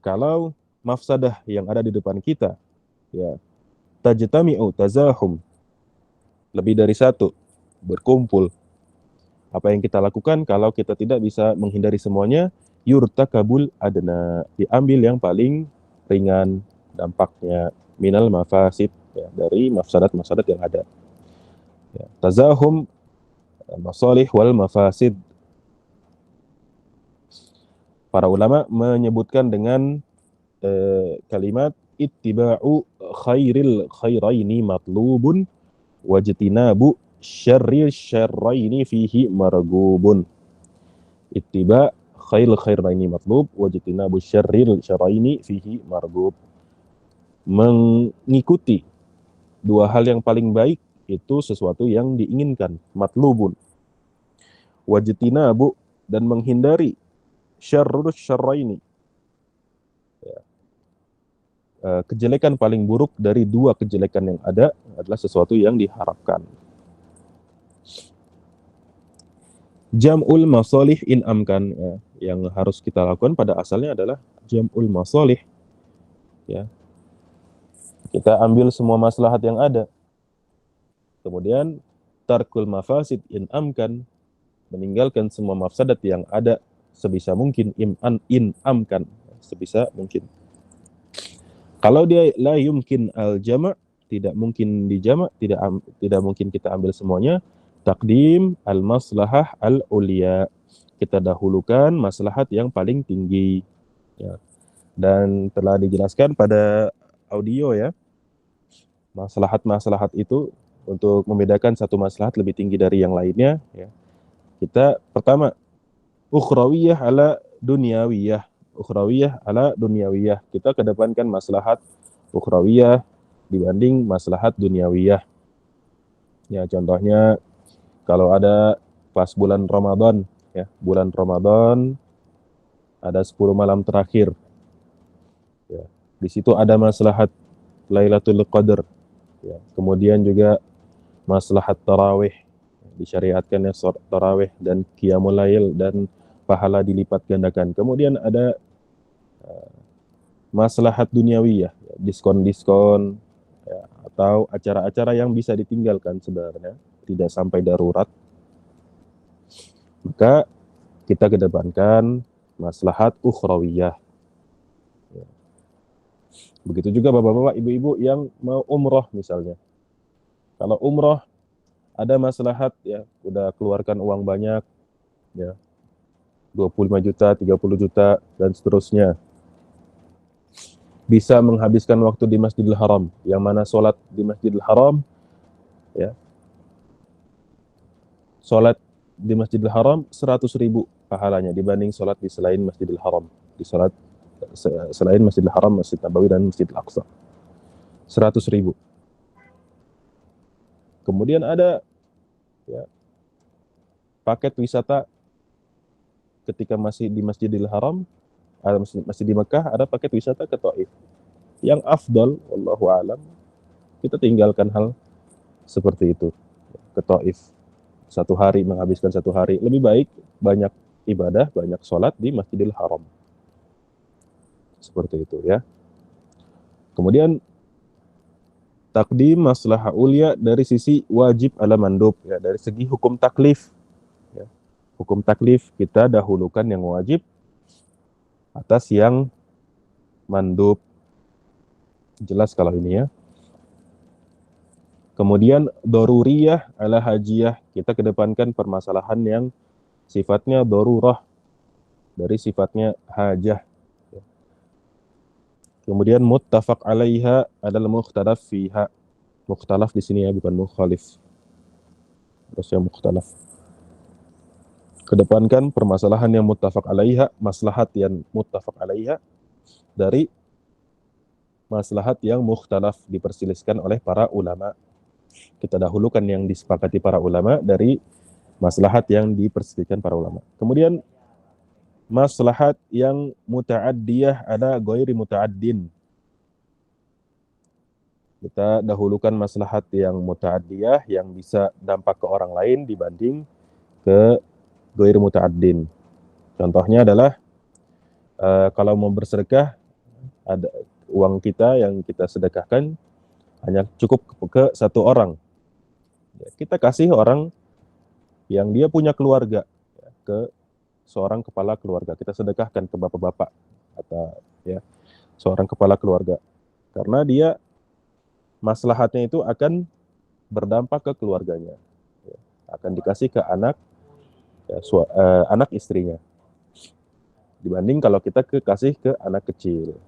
kalau mafsadah yang ada di depan kita, ya, tajtami'u, tazahum, lebih dari satu, berkumpul. Apa yang kita lakukan kalau kita tidak bisa menghindari semuanya? Yurtakabul adna, diambil yang paling ringan dampaknya, minal mafasid, ya, dari mafsadat-mafsadat yang ada. Ya, tazahum masalih wal mafasid. Para ulama menyebutkan dengan kalimat ittiba'u khairaini matlubun wajtinabu syarraini fihi margubun. Ittiba khairaini matlub wajtinabu syarraini fihi margub. Mengikuti dua hal yang paling baik itu sesuatu yang diinginkan, matlubun. Wajtinabu, dan menghindari syarraini, ya, kejelekan paling buruk dari dua kejelekan yang ada adalah sesuatu yang diharapkan. Jam'ul masalih in amkan, ya, yang harus kita lakukan pada asalnya adalah jam'ul masalih, ya. Kita ambil semua maslahat yang ada. Kemudian tarkul mafasid in amkan, meninggalkan semua mafsadat yang ada sebisa mungkin, in amkan, sebisa mungkin. Kalau dia la yumkin al jama', tidak mungkin dijama', tidak mungkin kita ambil semuanya, takdim al maslahah al ulia, kita dahulukan maslahat yang paling tinggi, ya. Dan telah dijelaskan pada audio, ya, maslahat-maslahat itu, untuk membedakan satu maslahat lebih tinggi dari yang lainnya, ya. Kita pertama, ukhrawiyah ala dunyawiyah. Ukhrawiyah ala dunyawiyah. Kita kedepankan maslahat ukhrawiyah dibanding maslahat dunyawiyah. Ya, contohnya kalau ada pas bulan Ramadan, ya, bulan Ramadan ada 10 malam terakhir. Ya, di situ ada maslahat Lailatul Qadar, ya. Kemudian juga maslahat tarawih, disyariatkannya tarawih dan qiyamul lail dan pahala dilipat gandakan. Kemudian ada maslahat duniawi, ya, diskon-diskon, ya, atau acara-acara yang bisa ditinggalkan sebenarnya, tidak sampai darurat. Maka kita kedepankan maslahat ukhrawiyah. Ya. Begitu juga bapak-bapak, ibu-ibu yang mau umroh misalnya. Kalau umroh ada maslahat, ya, udah keluarkan uang banyak, ya, 25 juta, 30 juta, dan seterusnya. Bisa menghabiskan waktu di Masjidil Haram, yang mana sholat di Masjidil Haram, ya, sholat di Masjidil Haram 100.000 pahalanya dibanding sholat di selain Masjidil Haram, di sholat selain Masjidil Haram, Masjid Nabawi, dan Masjidil Aqsa. 100.000. Kemudian ada ya, paket wisata ketika masih di Masjidil Haram, masih di Mekah, ada paket wisata ke Taif. Yang afdal, wallahu alam, kita tinggalkan hal seperti itu. Ke Taif. Menghabiskan 1 hari. Lebih baik banyak ibadah, banyak sholat di Masjidil Haram. Seperti itu ya. Kemudian takdim maslahah ulia dari sisi wajib ala mandub, ya, dari segi hukum taklif. Ya. Hukum taklif kita dahulukan yang wajib atas yang mandub. Jelas kalau ini ya. Kemudian daruriyah ala hajiyah, kita kedepankan permasalahan yang sifatnya darurah dari sifatnya hajah. Kemudian muttafaq alaiha adalah mukhtalaf fiha. Mukhtalaf di sini ya, bukan mukhalif. Terus yang mukhtalaf. Kedepankan permasalahan yang muttafaq alaiha, maslahat yang muttafaq alaiha dari maslahat yang mukhtalaf, diperselisihkan oleh para ulama. Kita dahulukan yang disepakati para ulama dari maslahat yang diperselisihkan para ulama. Kemudian maslahat yang muta'addiyah ada ghairi muta'addin. Kita dahulukan maslahat yang muta'addiyah yang bisa dampak ke orang lain dibanding ke ghairi muta'addin. Contohnya adalah kalau mau bersedekah, ada uang kita yang kita sedekahkan hanya cukup ke satu orang. Kita kasih orang yang dia punya keluarga, ya, ke seorang kepala keluarga. Kita sedekahkan ke bapak-bapak atau ya seorang kepala keluarga. Karena dia maslahatnya itu akan berdampak ke keluarganya. Ya, akan dikasih ke anak ya, anak istrinya. Dibanding kalau kita kasih ke anak kecil.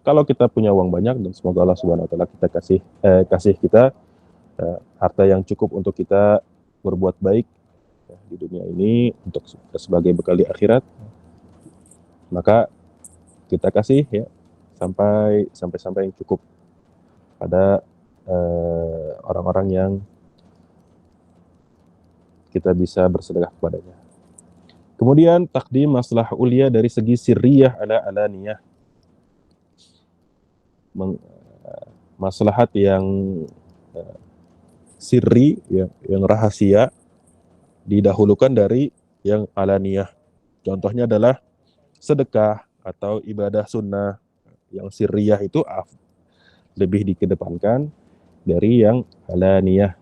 Kalau kita punya uang banyak, dan semoga Allah Subhanahu wa taala kita kasih kita harta yang cukup untuk kita berbuat baik ya, di dunia ini untuk sebagai bekal di akhirat, maka kita kasih ya sampai yang cukup pada orang-orang yang kita bisa bersedekah kepadanya. Kemudian takdim maslahah ulia dari segi sirriyah ala alaniyah. Maslahat yang sirri, yang rahasia, didahulukan dari yang alaniyah. Contohnya adalah sedekah atau ibadah sunnah. Yang sirriyah itu lebih dikedepankan dari yang alaniyah.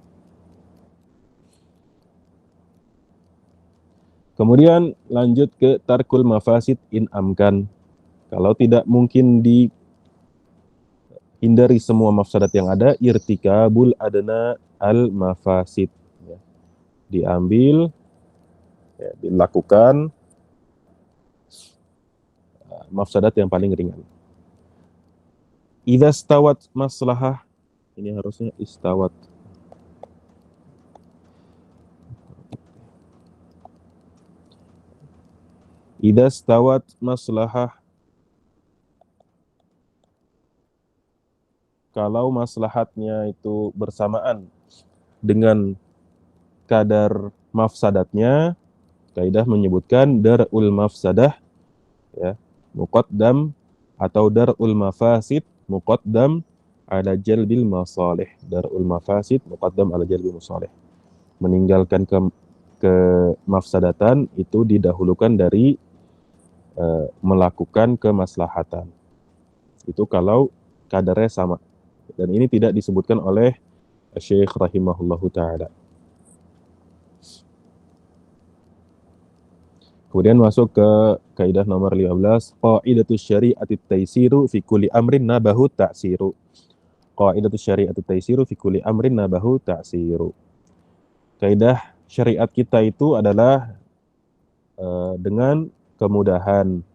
Kemudian lanjut ke tarkul mafasid in amkan. Kalau tidak mungkin hindari semua mafsadat yang ada, irtikabul adna al mafasid. Ya. Diambil, ya, dilakukan mafsadat yang paling ringan. Idza stawat maslahah, ini harusnya istawat. Idza stawat maslahah, kalau maslahatnya itu bersamaan dengan kadar mafsadatnya, kaidah menyebutkan darul mafsadah ya muqaddam atau darul mafasid muqaddam ala jalbil masalih. Darul mafasid muqaddam ala jalbil masalih. Meninggalkan ke mafsadatan itu didahulukan dari melakukan kemaslahatan. Itu kalau kadarnya sama. Dan ini tidak disebutkan oleh Syekh rahimahullahu ta'ala. Kemudian masuk ke kaidah nomor 15, qaidatus syari'ati taisiru fi kulli amrin nabahu ta'siru. Qaidatus syari'ati taisiru fi kulli amrin nabahu ta'siru. Kaidah syariat kita itu adalah dengan kemudahan.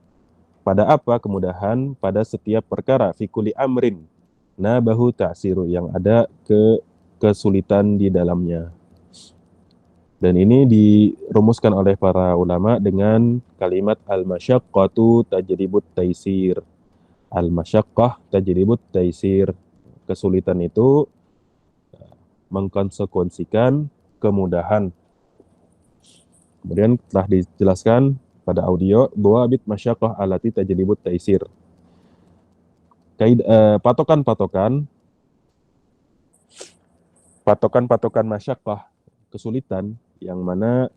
Pada apa kemudahan? Pada setiap perkara. Fi kulli amrin nabahu ta'siru, yang ada kesulitan di dalamnya. Dan ini dirumuskan oleh para ulama dengan kalimat al-masyaqqatu tajribut taisir. Al-masyaqqah tajribut taisir. Kesulitan itu mengkonsekuensikan kemudahan. Kemudian telah dijelaskan pada audio bit masyaqqah alati tajribut taisir. Patokan masyaqqah, kesulitan, yang mana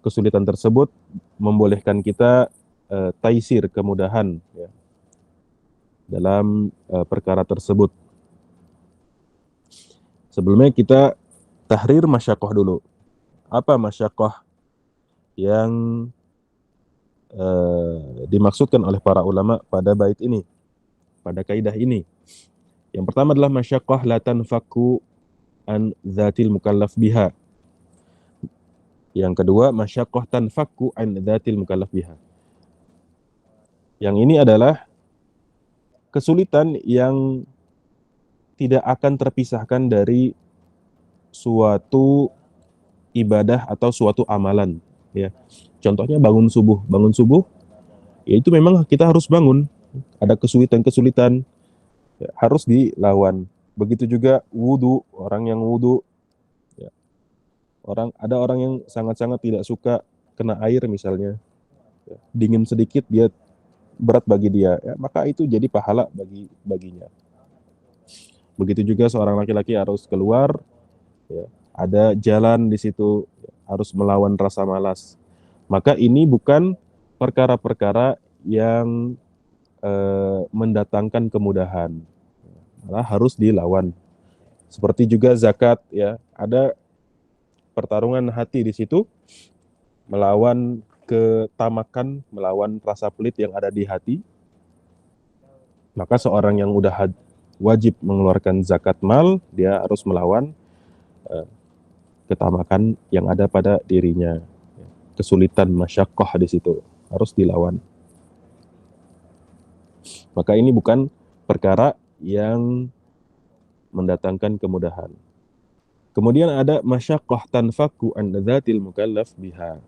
kesulitan tersebut membolehkan kita taisir, kemudahan ya, dalam perkara tersebut. Sebelumnya kita tahrir masyaqqah dulu. Apa masyaqqah yang dimaksudkan oleh para ulama pada bait ini, pada kaidah ini? Yang pertama adalah masyaqqah la tanfaku an dzatil mukallaf biha. Yang kedua, masyaqqah tanfaku an dzatil mukallaf biha. Yang ini adalah kesulitan yang tidak akan terpisahkan dari suatu ibadah atau suatu amalan ya. Contohnya bangun subuh. Bangun subuh ya itu memang kita harus bangun. Ada kesulitan-kesulitan ya, harus dilawan. Begitu juga wudu, orang yang wudu ya. Ada orang yang sangat-sangat tidak suka kena air misalnya. Ya, dingin sedikit dia berat bagi dia ya, maka itu jadi pahala baginya. Begitu juga seorang laki-laki harus keluar ya, ada jalan di situ, harus melawan rasa malas. Maka ini bukan perkara-perkara yang mendatangkan kemudahan, malah harus dilawan. Seperti juga zakat ya, ada pertarungan hati di situ, melawan ketamakan, melawan rasa pelit yang ada di hati. Maka seorang yang udah wajib mengeluarkan zakat mal, dia harus melawan ketamakan yang ada pada dirinya. Kesulitan masyaqqah di situ harus dilawan. Maka ini bukan perkara yang mendatangkan kemudahan. Kemudian ada masyaqqah tanfaku an dzatil mukallaf biha.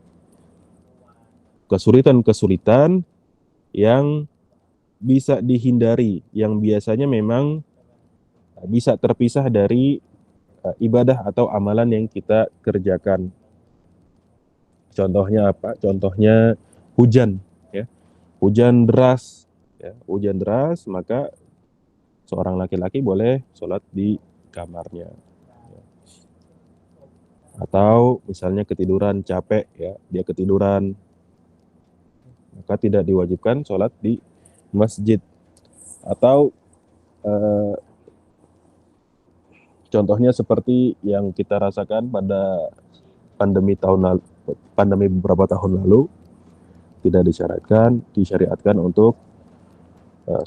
Kesulitan-kesulitan yang bisa dihindari, yang biasanya memang bisa terpisah dari ibadah atau amalan yang kita kerjakan. Contohnya apa? Contohnya hujan ya. Hujan deras ya. Hujan deras, maka seorang laki-laki boleh sholat di kamarnya. Atau misalnya ketiduran, capek ya, dia ketiduran, maka tidak diwajibkan sholat di masjid. Atau contohnya seperti yang kita rasakan pada pandemi beberapa tahun lalu, tidak disyariatkan untuk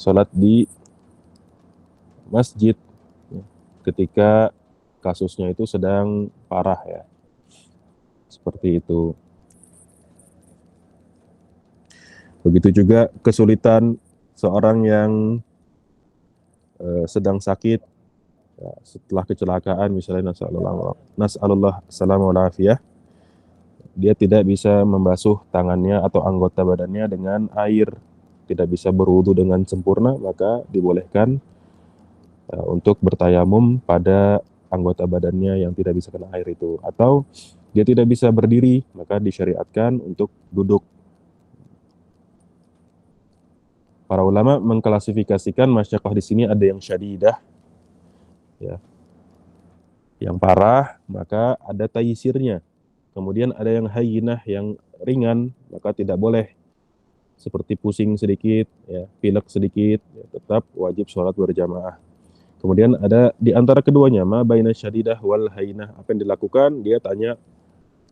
sholat di masjid ketika kasusnya itu sedang parah ya, seperti itu. Begitu juga kesulitan seorang yang sedang sakit ya, setelah kecelakaan misalnya, nas'alullah salamah wal afiyah, dia tidak bisa membasuh tangannya atau anggota badannya dengan air, tidak bisa berwudu dengan sempurna, maka dibolehkan untuk bertayamum pada anggota badannya yang tidak bisa kena air itu. Atau dia tidak bisa berdiri, maka disyariatkan untuk duduk. Para ulama mengklasifikasikan masyaqqah di sini ada yang syadidah ya, yang parah, maka ada taysirnya. Kemudian ada yang hayyinah, yang ringan, maka tidak boleh. Seperti pusing sedikit, ya, pilek sedikit, ya, tetap wajib sholat berjamaah. Kemudian ada di antara keduanya, ma baina syadidah wal hayyinah, apa yang dilakukan? Dia tanya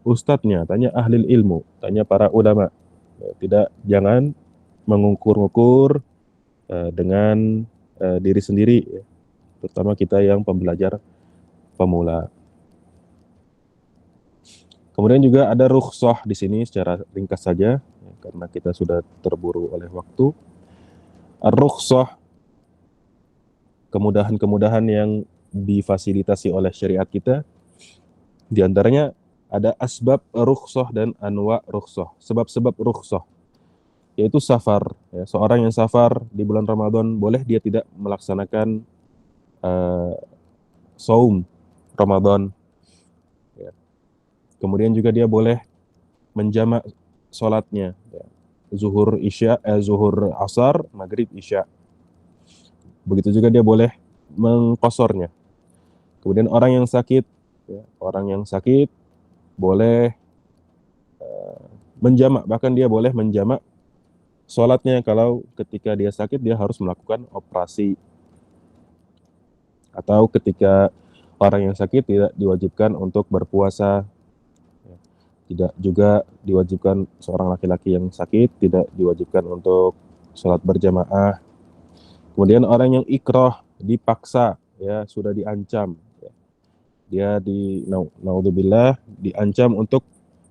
ustadznya, tanya ahli ilmu, tanya para ulama. Ya, jangan mengukur-ukur dengan diri sendiri, ya. Terutama kita yang pembelajar pemula. Kemudian juga ada rukhsah di sini secara ringkas saja, ya, karena kita sudah terburu oleh waktu. Rukhsah, kemudahan-kemudahan yang difasilitasi oleh syariat kita, di antaranya ada asbab rukhsah dan anwa rukhsah. Sebab-sebab rukhsah yaitu safar. Ya, seorang yang safar di bulan Ramadan boleh dia tidak melaksanakan uh, saum Ramadan. Ya. Kemudian juga dia boleh menjamak sholatnya. Ya. Zuhur asar, maghrib isya. Begitu juga dia boleh mengkosornya. Kemudian orang yang sakit, ya, orang yang sakit boleh menjamak, bahkan dia boleh menjamak sholatnya kalau ketika dia sakit dia harus melakukan operasi, atau ketika orang yang sakit tidak diwajibkan untuk berpuasa, tidak juga diwajibkan seorang laki-laki yang sakit tidak diwajibkan untuk sholat berjamaah. Kemudian orang yang ikrah, dipaksa, ya sudah diancam, ya. Dia naudzubillah diancam untuk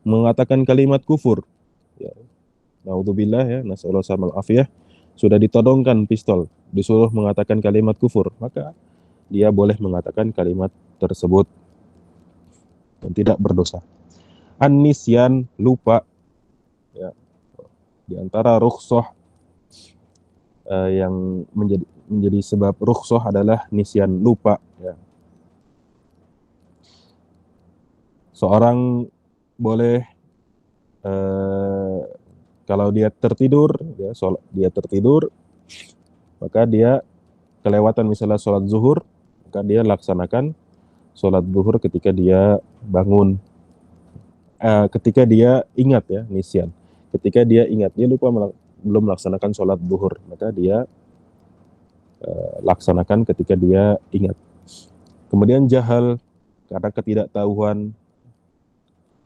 mengatakan kalimat kufur, ya. Naudzubillah, ya, nasallahu samal afiyah, sudah ditodongkan pistol, disuruh mengatakan kalimat kufur, maka dia boleh mengatakan kalimat tersebut dan tidak berdosa. An-nisyan, lupa, ya. Di antara rukhsah yang menjadi sebab rukhsah adalah nisyan, lupa, ya. Seorang boleh kalau dia tertidur, ya, dia tertidur, maka dia kelewatan misalnya sholat zuhur, maka dia laksanakan sholat zuhur ketika dia bangun, ketika dia ingat, ya, nisyan. Ketika dia ingat, dia lupa belum melaksanakan sholat zuhur, maka dia laksanakan ketika dia ingat. Kemudian jahal, karena ketidaktahuan.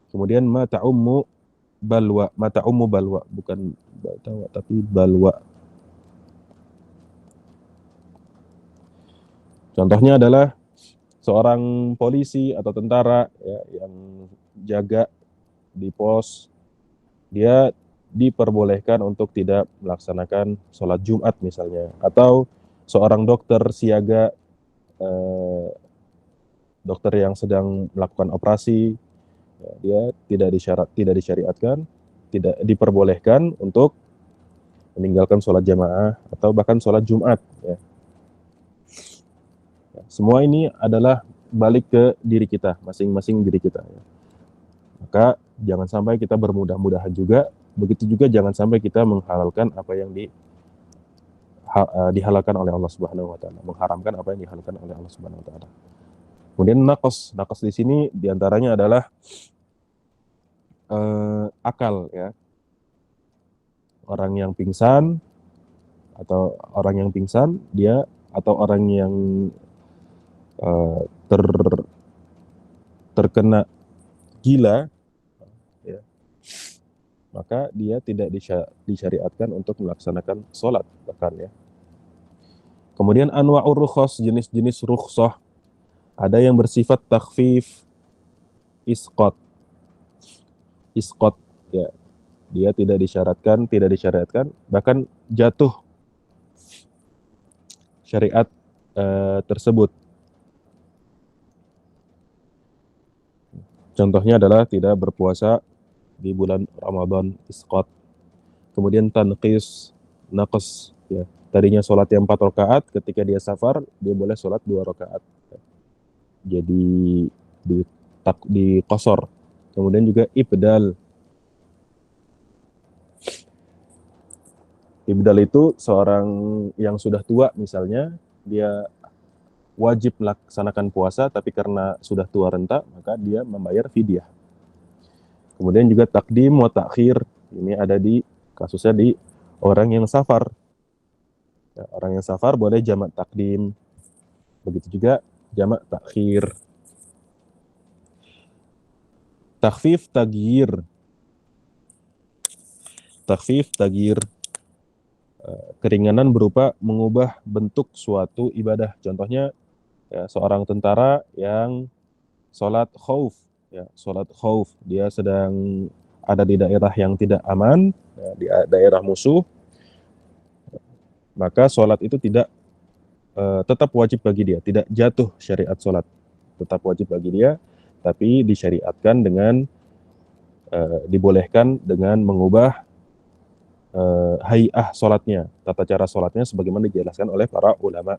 Kemudian mata ummu balwa, bukan balwa tapi balwa. Contohnya adalah seorang polisi atau tentara, ya, yang jaga di pos, dia diperbolehkan untuk tidak melaksanakan sholat Jumat misalnya, atau seorang dokter siaga, dokter yang sedang melakukan operasi, ya, dia tidak disyariatkan, tidak diperbolehkan untuk meninggalkan sholat jamaah atau bahkan sholat Jumat, ya. Semua ini adalah balik ke diri kita, masing-masing diri kita, ya. Maka jangan sampai kita bermudah-mudahan juga, begitu juga jangan sampai kita menghalalkan apa yang dihalalkan oleh Allah Subhanahu wa taala, mengharamkan apa yang dihalalkan oleh Allah Subhanahu wa taala. Kemudian naqas di sini diantaranya adalah akal, ya. Orang yang pingsan dia atau orang yang terkena gila, ya, maka dia tidak disyariatkan untuk melaksanakan sholat bahkan, ya. Kemudian anwa'ur rukhsah, jenis-jenis rukhsah, ada yang bersifat takhfif, isqat, ya, dia tidak disyariatkan, bahkan jatuh syariat tersebut. Contohnya adalah tidak berpuasa di bulan Ramadan, isqat. Kemudian tanqis, naqas, ya. Tadinya sholat yang 4 rakaat, ketika dia safar, dia boleh sholat 2 rakaat. Jadi di qasar. Kemudian juga ibdal. Ibdal itu seorang yang sudah tua misalnya, dia wajib melaksanakan puasa, tapi karena sudah tua renta, maka dia membayar fidyah. Kemudian juga takdim wa takhir, ini ada di kasusnya di orang yang safar. Ya, orang yang safar boleh jamak takdim, begitu juga jamak takhir. Takhfif tagyir, keringanan berupa mengubah bentuk suatu ibadah. Contohnya, ya, seorang tentara yang sholat khauf, ya, sholat khauf, dia sedang ada di daerah yang tidak aman, ya, di daerah musuh, maka sholat itu tetap wajib bagi dia, tidak jatuh syariat sholat, tetap wajib bagi dia, tapi disyariatkan dengan dibolehkan dengan mengubah hay'ah sholatnya, tata cara sholatnya sebagaimana dijelaskan oleh para ulama.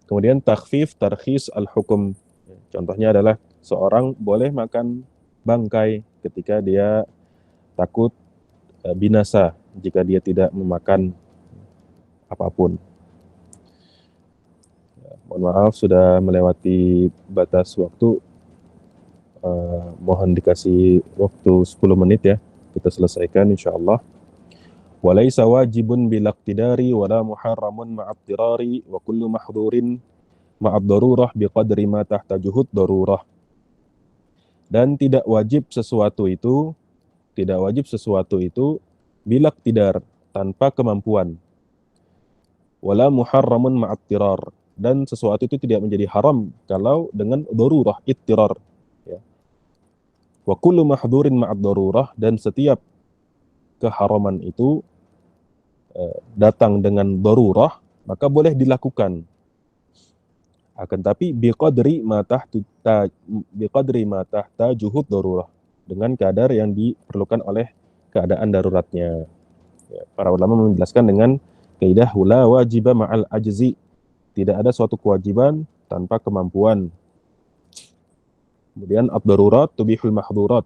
Kemudian takhfif tarkhis al-hukum. Contohnya adalah seorang boleh makan bangkai ketika dia takut binasa jika dia tidak memakan apapun. Mohon maaf sudah melewati batas waktu. Mohon dikasih waktu 10 menit ya. Kita selesaikan insyaallah. Walaysa wajibun bilaqtidari wala muharramun ma'abtirari wa kullu mahdhurin ma'ab darurah biqadri ma tahtajuhud darurah. Dan tidak wajib sesuatu itu bilaqtidar, tanpa kemampuan. Wala muharramun ma'abtirar, dan sesuatu itu tidak menjadi haram kalau dengan darurah, ittirar ya. Wa kullu mahdhurin ma'ab darurah, dan setiap keharaman itu datang dengan darurah, maka boleh dilakukan. Akan tapi biqadri ma tahtajuhud darurah, dengan kadar yang diperlukan oleh keadaan daruratnya. Ya, para ulama menjelaskan dengan kaidah la wajiba ma'al ajzi, tidak ada suatu kewajiban tanpa kemampuan. Kemudian ad-darurat tubihul mahdhurat,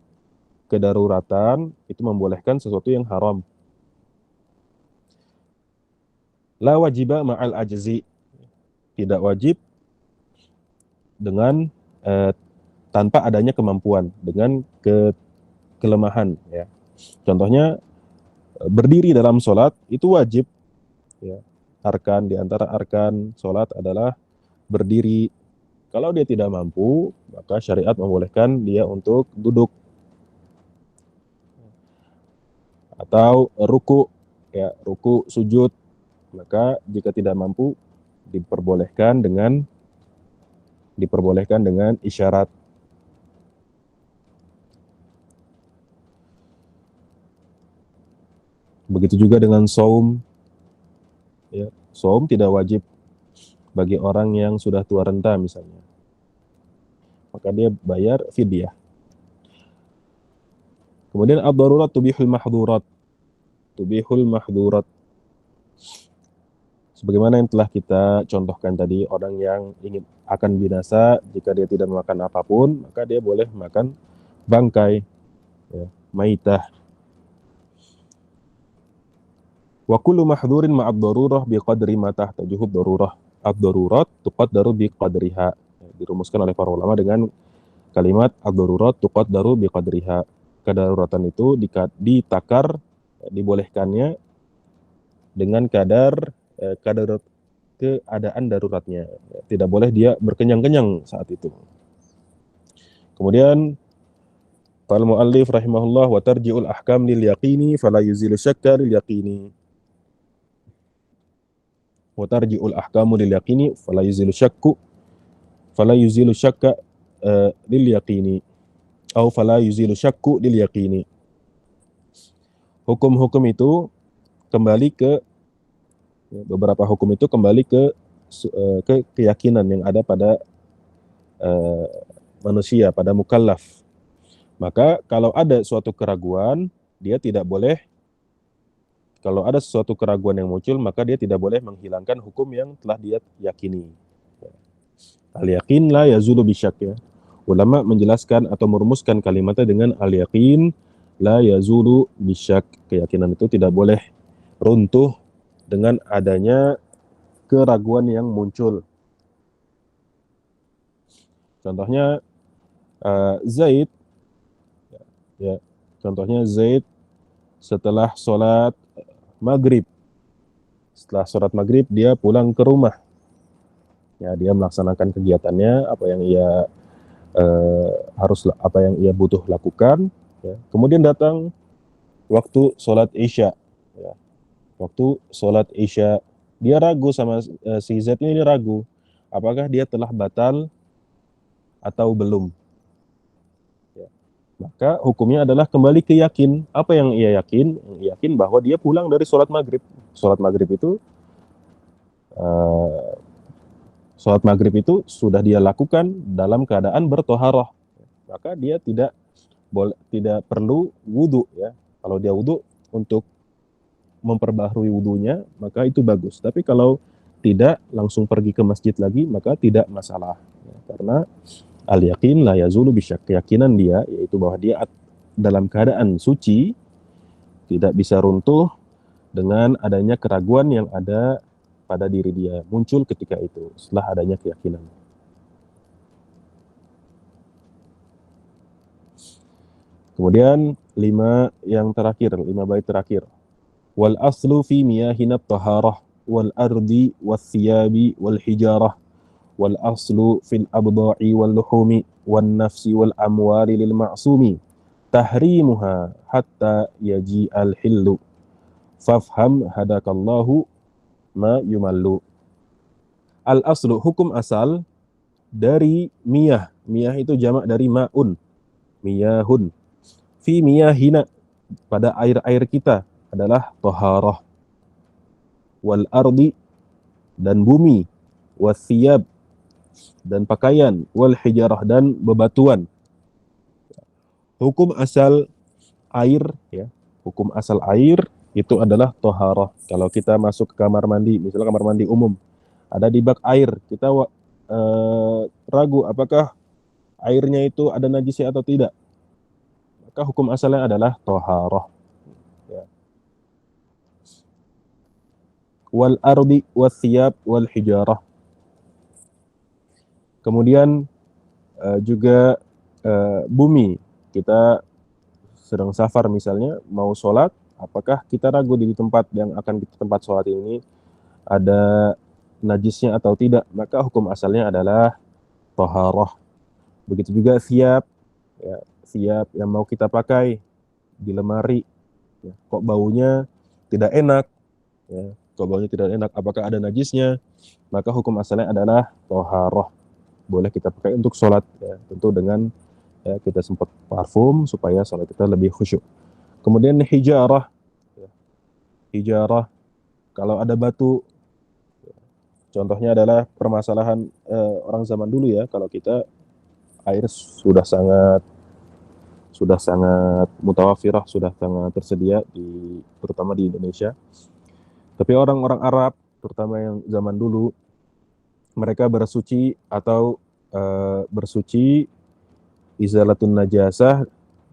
kedaruratan itu membolehkan sesuatu yang haram. La wajiba ma'al ajzi, tidak wajib dengan tanpa adanya kemampuan, dengan kelemahan ya. Contohnya berdiri dalam sholat itu wajib ya. Arkan, di antara arkan sholat adalah berdiri. Kalau dia tidak mampu, maka syariat membolehkan dia untuk duduk atau ruku ya, ruku sujud. Maka jika tidak mampu diperbolehkan dengan isyarat. Begitu juga dengan saum. Ya, saum tidak wajib bagi orang yang sudah tua renta misalnya. Maka dia bayar fidyah. Kemudian ad-darurat tubihul mahdhurat. Tubihul mahdhurat. Sebagaimana yang telah kita contohkan tadi, orang yang ingin akan binasa jika dia tidak makan apapun, maka dia boleh makan bangkai, ya, maitah. Wa kullu mahdhurin ma'ad darurah biqadri ma tahtajuhud darurah. Ad-darurat tuqaddaru biqadriha. Dirumuskan oleh para ulama dengan kalimat ad-darurat tuqaddaru biqadriha. Kedaruratan itu ditakar, dibolehkannya dengan kadar keadaan daruratnya. Tidak boleh dia berkenyang-kenyang saat itu. Kemudian qala muallif rahimahullah wa tarji'ul ahkam lil yaqini fala yuzilu syakka lil yaqini. Wa tarji'ul ahkamu lil yaqini fala yuzilu syakka lil yaqini atau fala yuzilu syakku lil yaqini. Hukum-hukum itu kembali ke beberapa hukum itu kembali ke keyakinan yang ada pada manusia, pada mukallaf. Maka kalau ada suatu keraguan, dia tidak boleh, kalau ada sesuatu keraguan yang muncul, maka dia tidak boleh menghilangkan hukum yang telah dia yakini. Al-yaqin la yazulu bisyak ya. Ulama menjelaskan atau merumuskan kalimatnya dengan al-yaqin la yazulu bisyak. Keyakinan itu tidak boleh runtuh dengan adanya keraguan yang muncul. Contohnya Zaid, ya, contohnya Zaid setelah sholat maghrib, dia pulang ke rumah. Ya, dia melaksanakan kegiatannya, apa yang ia butuh lakukan. Ya. Kemudian datang waktu sholat isya. Ya. Waktu sholat isya, dia ragu sama si Z ini ragu, apakah dia telah batal atau belum. Ya. Maka hukumnya adalah kembali ke yakin. Apa yang ia yakin? Yakin bahwa dia pulang dari sholat maghrib. Sholat maghrib itu sudah dia lakukan dalam keadaan bertoharoh. maka dia tidak perlu wudu ya. Kalau dia wudu untuk memperbaharui wudunya, maka itu bagus. Tapi kalau tidak langsung pergi ke masjid lagi, maka tidak masalah. Ya, karena al-yaqin la yazulu bisyak. Keyakinan dia, yaitu bahwa dia dalam keadaan suci, tidak bisa runtuh dengan adanya keraguan yang ada pada diri dia. Muncul ketika itu, setelah adanya keyakinan. Kemudian 5 bait terakhir. Wal aslu fi miyahina taharah wal ardi was thiyabi wal hijarah wal aslu fil abda'i wal luhumi wan nafsi wal amwali lil ma'sumi tahrimuha hatta yaji al hillu fafham hadakallahu ma yumallu. Al aslu, hukum asal dari miyah. Miyah itu jamak dari ma'un, miyahun. Fi miyahina, pada air-air kita adalah taharah. Wal ardi, dan bumi. Wathiyab, dan pakaian. Wal hijarah, dan bebatuan. Hukum asal air ya, hukum asal air itu adalah taharah. Kalau kita masuk ke kamar mandi, misalnya kamar mandi umum, ada di bak air, kita ragu apakah airnya itu ada najisnya atau tidak, maka hukum asalnya adalah taharah. Ya. Wal ardi was thiyab wal hijarah. Kemudian juga bumi, kita sedang safar misalnya, mau sholat, apakah kita ragu di tempat yang akan kita tempat sholat ini ada najisnya atau tidak, maka hukum asalnya adalah taharah. Begitu juga thiyab, ya, thiyab yang mau kita pakai di lemari, ya, kok baunya tidak enak, ya, kok baunya tidak enak, apakah ada najisnya, maka hukum asalnya adalah taharah. Boleh kita pakai untuk sholat, ya, tentu dengan ya, kita sempat parfum supaya sholat kita lebih khusyuk. Kemudian hijarah, ya, hijarah kalau ada batu, ya, contohnya adalah permasalahan orang zaman dulu ya, kalau kita air sudah sangat mutawafirah, sudah sangat tersedia terutama di Indonesia. Tapi orang-orang Arab, terutama yang zaman dulu, mereka bersuci atau bersuci izalatun najasah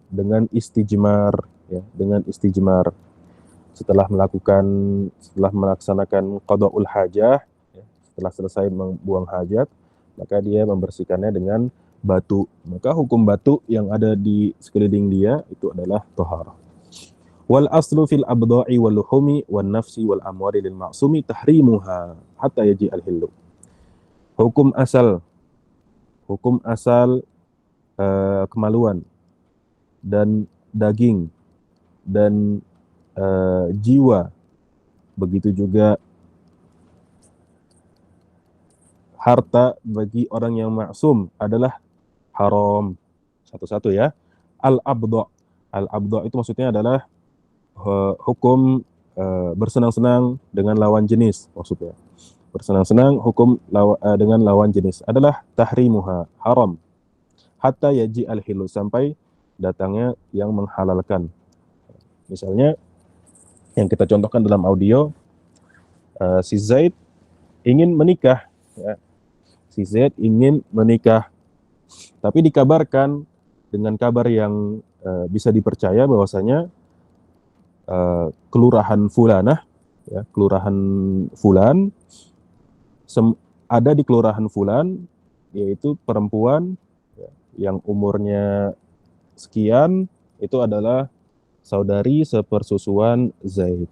dengan istijmar, ya, dengan istijmar. Setelah melaksanakan qada'ul hajah, ya, setelah selesai membuang hajat, maka dia membersihkannya dengan batu. Maka hukum batu yang ada di sekeliling dia itu adalah taharah. Wal aslu fil abda'i wal luhumi wan nafsi wal amwari lil ma'sumi tahrimuha hatta yaji al hillu. Hukum asal kemaluan dan daging dan jiwa, begitu juga harta bagi orang yang maksum adalah haram. Satu-satu ya. Al-abda itu maksudnya adalah hukum bersenang-senang dengan lawan jenis, maksudnya. Bersenang-senang hukum dengan lawan jenis adalah tahrimuha, haram. Hatta yaji al-hilu, sampai datangnya yang menghalalkan. Misalnya yang kita contohkan dalam audio, si Zaid ingin menikah, ya. Si Zaid ingin menikah, tapi dikabarkan dengan kabar yang bisa dipercaya bahwasanya kelurahan fulanah, ya, kelurahan fulan, ada di kelurahan fulan, yaitu perempuan, ya, yang umurnya sekian, itu adalah saudari sepersusuan Zaid.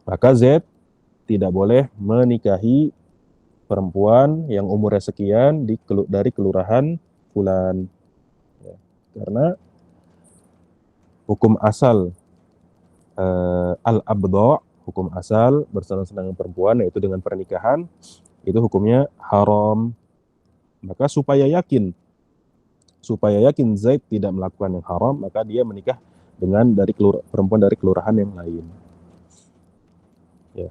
Maka Zaid tidak boleh menikahi perempuan yang umurnya sekian dari kelurahan fulan, ya, karena hukum asal al-abda, hukum asal bersenang-senang dengan perempuan, yaitu dengan pernikahan, itu hukumnya haram. Maka supaya yakin Zaid tidak melakukan yang haram, maka dia menikah dengan perempuan dari kelurahan yang lain. Ya.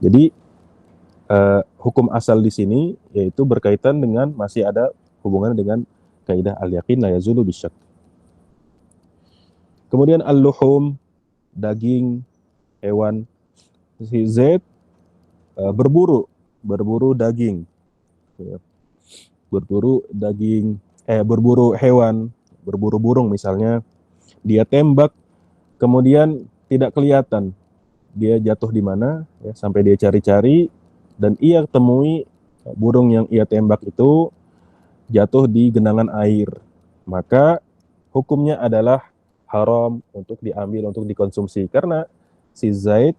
Jadi hukum asal di sini yaitu berkaitan dengan masih ada hubungan dengan kaidah al-yaqin la yazulu bisyak. Kemudian al-luhum, daging hewan. Si Zaid berburu daging, ya. Berburu hewan, berburu burung misalnya. Dia tembak, kemudian tidak kelihatan dia jatuh di mana, ya, sampai dia cari-cari dan ia temui burung yang ia tembak itu jatuh di genangan air. Maka hukumnya adalah haram untuk diambil, untuk dikonsumsi, karena si Zaid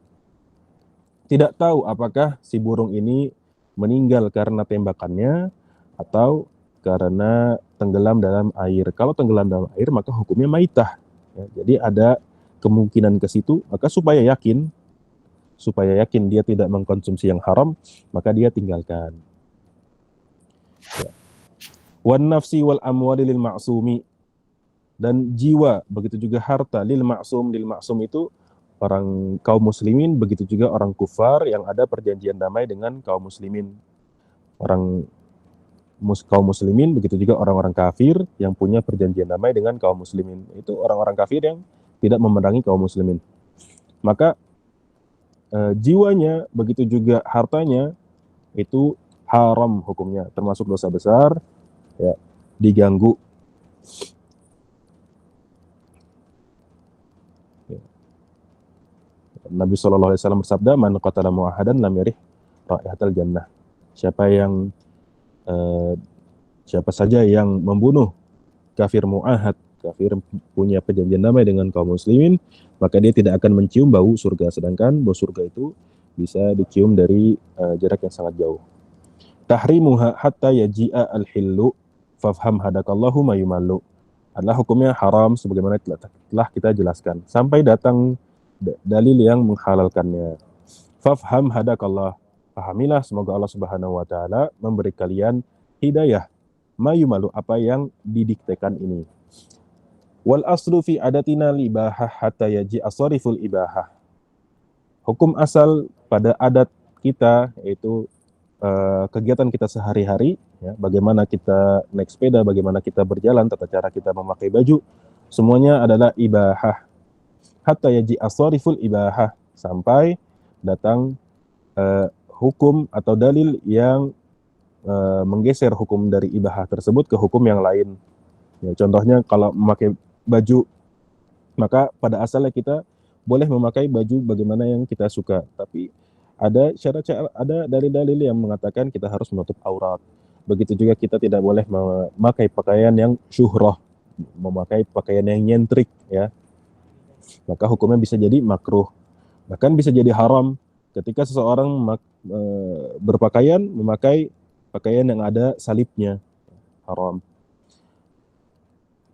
tidak tahu apakah si burung ini meninggal karena tembakannya atau karena tenggelam dalam air. Kalau tenggelam dalam air maka hukumnya maitah. Ya, jadi ada kemungkinan ke situ, maka supaya yakin dia tidak mengkonsumsi yang haram, maka dia tinggalkan. Ya. Wan nafsi wal amwali lil ma'sumi, dan jiwa, begitu juga harta, lil ma'sum itu orang kaum muslimin, begitu juga orang kufar yang ada perjanjian damai dengan kaum muslimin. Kaum muslimin, begitu juga orang-orang kafir yang punya perjanjian damai dengan kaum muslimin. Itu orang-orang kafir yang tidak memerangi kaum muslimin. Maka jiwanya, begitu juga hartanya, itu haram hukumnya, termasuk dosa besar, ya, diganggu. Nabi SAW bersabda, man qatala mu'ahadan lam yarih raihatal jannah. Siapa saja yang membunuh kafir mu'ahad, kafir punya perjanjian damai dengan kaum muslimin, maka dia tidak akan mencium bau surga, sedangkan bau surga itu bisa dicium dari jarak yang sangat jauh. Tahrimuha hatta yaji'a al-hillu fafham hadakallahu mayumallu, adalah hukumnya haram sebagaimana telah kita jelaskan sampai datang dalil yang menghalalkannya. Fafham hadakallah, pahamilah semoga Allah Subhanahu wa taala memberi kalian hidayah, mayumalu, apa yang didiktekan ini. Wal aslu fi adatina libahah hatta yaji asariful ibahah. Hukum asal pada adat kita, yaitu kegiatan kita sehari-hari, ya, bagaimana kita naik sepeda, bagaimana kita berjalan, tata cara kita memakai baju, semuanya adalah ibahah. Hatta yaji asariful ibahah, sampai datang hukum atau dalil yang menggeser hukum dari ibahah tersebut ke hukum yang lain. Ya, contohnya kalau memakai baju, maka pada asalnya kita boleh memakai baju bagaimana yang kita suka, tapi ada syarat-syarat, ada dalil-dalil yang mengatakan kita harus menutup aurat. Begitu juga kita tidak boleh memakai pakaian yang syuhrah, memakai pakaian yang nyentrik, ya. Maka hukumnya bisa jadi makruh, bahkan bisa jadi haram ketika seseorang berpakaian memakai pakaian yang ada salibnya, haram.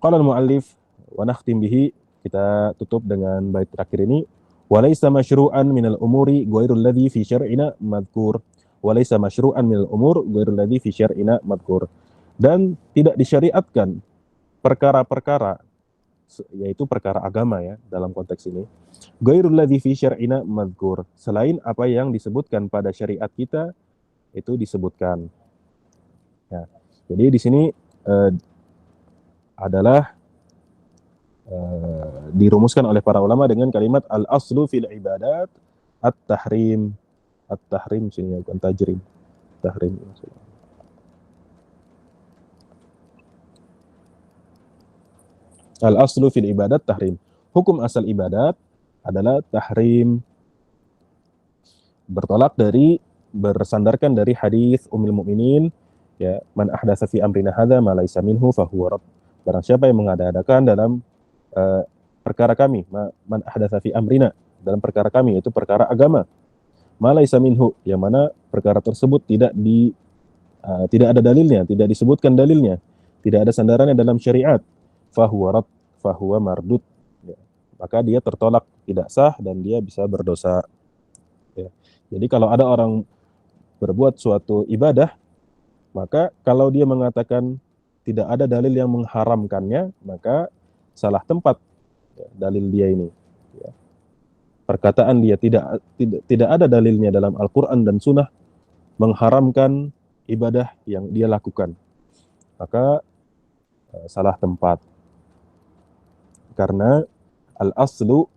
Qala al-muallif wa nakhtim bihi, kita tutup dengan bait terakhir ini, walaysa masyru'an minal umuri ghairul ladzi fi syar'ina madhkur. Walaysa masyru'an minal umur ghairul ladzi fi syar'ina madhkur. Dan tidak disyariatkan perkara-perkara, yaitu perkara agama, ya, dalam konteks ini, ghairul ladzi fi syar'ina madhkur, selain apa yang disebutkan pada syariat kita itu disebutkan. Ya. Jadi di sini adalah dirumuskan oleh para ulama dengan kalimat al-aslu fil ibadat at-tahrim. At-tahrim sini bukan tajrim. Tahrim. Al-aslu fil ibadat tahrim. Hukum asal ibadat adalah tahrim. Bersandarkan dari hadis Ummul Mukminin, ya, man ahdatsa fi amrina hadza ma laisa minhu fa huwa rad. Barang siapa yang mengada-adakan dalam perkara kami, man ahdatsa fi amrina, dalam perkara kami, yaitu perkara agama, ma laisa minhu, yang mana perkara tersebut tidak ada dalilnya, tidak disebutkan dalilnya, tidak ada sandarannya dalam syariat, fa huwa rad, fa huwa mardud, ya, maka dia tertolak, tidak sah, dan dia bisa berdosa, ya. Jadi kalau ada orang berbuat suatu ibadah, maka kalau dia mengatakan tidak ada dalil yang mengharamkannya, maka salah tempat, ya, dalil dia ini, ya. Perkataan dia tidak ada dalilnya dalam Al-Quran dan Sunnah mengharamkan ibadah yang dia lakukan, maka salah tempat. Karena al-aslu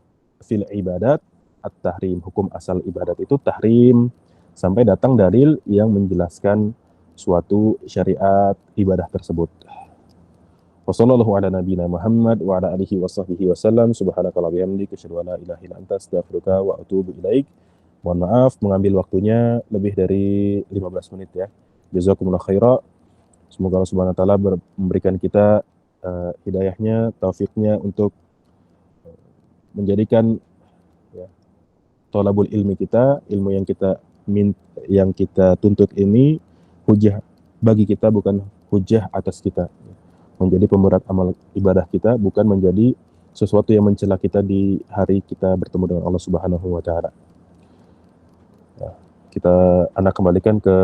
fil ibadat at-tahrim. Hukum asal ibadat itu tahrim sampai datang dalil yang menjelaskan suatu syariat ibadah tersebut. Wassallallahu ala nabiyina Muhammad wa ala alihi wa sahbihi wasallam. Subhanakallahumma wa bihamdika asyhadu an la ilaha illa anta astaghfiruka wa atubu ilaik. Mohon maaf mengambil waktunya lebih dari 15 menit ya. Jazakumullah khaira. Semoga Allah Subhanahu wa taala memberikan kita hidayahnya, taufiknya untuk menjadikan ya, thalabul ilmi kita, ilmu yang kita tuntut ini hujah bagi kita, bukan hujah atas kita. Menjadi pemberat amal ibadah kita, bukan menjadi sesuatu yang mencela kita di hari kita bertemu dengan Allah Subhanahu wa taala. Ya, anak kembalikan ke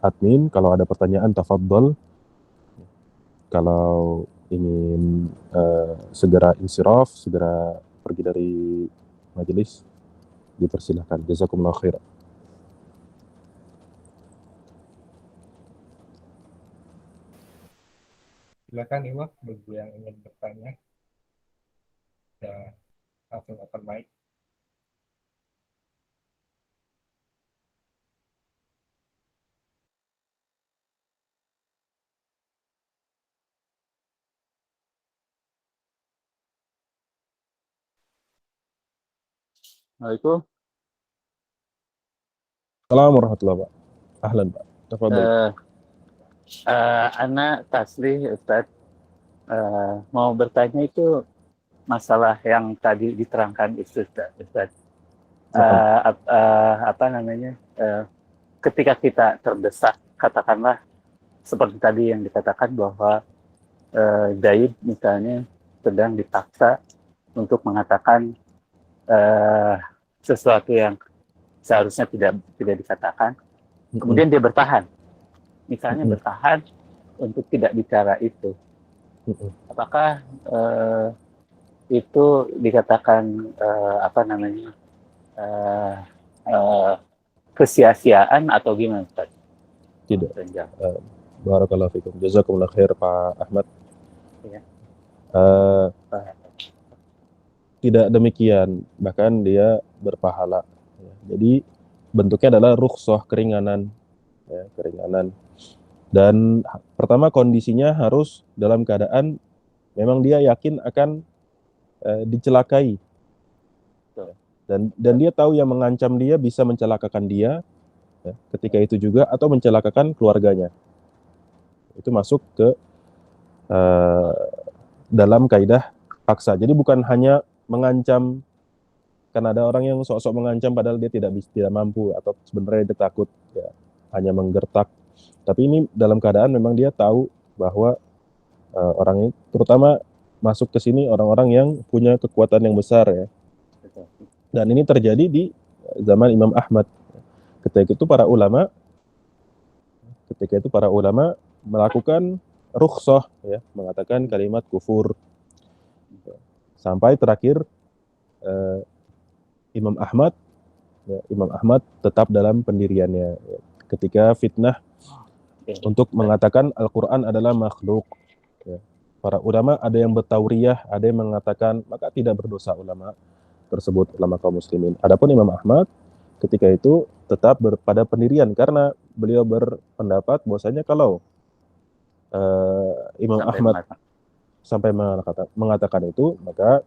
admin. Kalau ada pertanyaan tafadhol. Kalau ingin segera insiraf, segera pergi dari majelis, dipersilahkan. Jazakumullah khair. Silakan Iwa, bagi yang ingin bertanya, ya langsung open mic. Assalamualaikum. Assalamualaikum warahmatullahi wabarakatuh. Ahlan Pak. Tafadhol. Ana Tasli Ustaz, mau bertanya itu masalah yang tadi diterangkan Ustaz. Apa namanya? Ketika kita terdesak, katakanlah seperti tadi yang dikatakan bahwa Zaid misalnya sedang dipaksa untuk mengatakan sesuatu yang seharusnya tidak dikatakan. Kemudian dia bertahan. Misalnya bertahan untuk tidak bicara itu. Apakah itu dikatakan apa namanya kesia-siaan atau gimana Ustaz? Tidak. Barakallahu fikum. Jazakumullah khair Pak Ahmad. Ya. Tidak demikian, bahkan dia berpahala. Jadi bentuknya adalah rukhsah, keringanan, ya, keringanan. Dan pertama kondisinya harus dalam keadaan memang dia yakin akan dicelakai, dan dia tahu yang mengancam dia bisa mencelakakan dia ya, ketika itu juga, atau mencelakakan keluarganya. Itu masuk ke dalam kaidah paksa. Jadi bukan hanya mengancam karena ada orang yang sok-sok mengancam padahal dia tidak mampu, atau sebenarnya dia takut ya, hanya menggertak. Tapi ini dalam keadaan memang dia tahu bahwa orang ini, terutama masuk ke sini orang-orang yang punya kekuatan yang besar ya. Dan ini terjadi di zaman Imam Ahmad. Ketika itu para ulama melakukan rukhsah ya, mengatakan kalimat kufur. Sampai terakhir Imam Ahmad tetap dalam pendiriannya ya, ketika fitnah untuk mengatakan Al-Quran adalah makhluk ya. Para ulama ada yang bertauriyah, ada yang mengatakan maka tidak berdosa ulama tersebut, ulama kaum muslimin. Adapun Imam Ahmad ketika itu tetap pada pendirian karena beliau berpendapat bahwasanya kalau Imam Ahmad sampai mengatakan itu, maka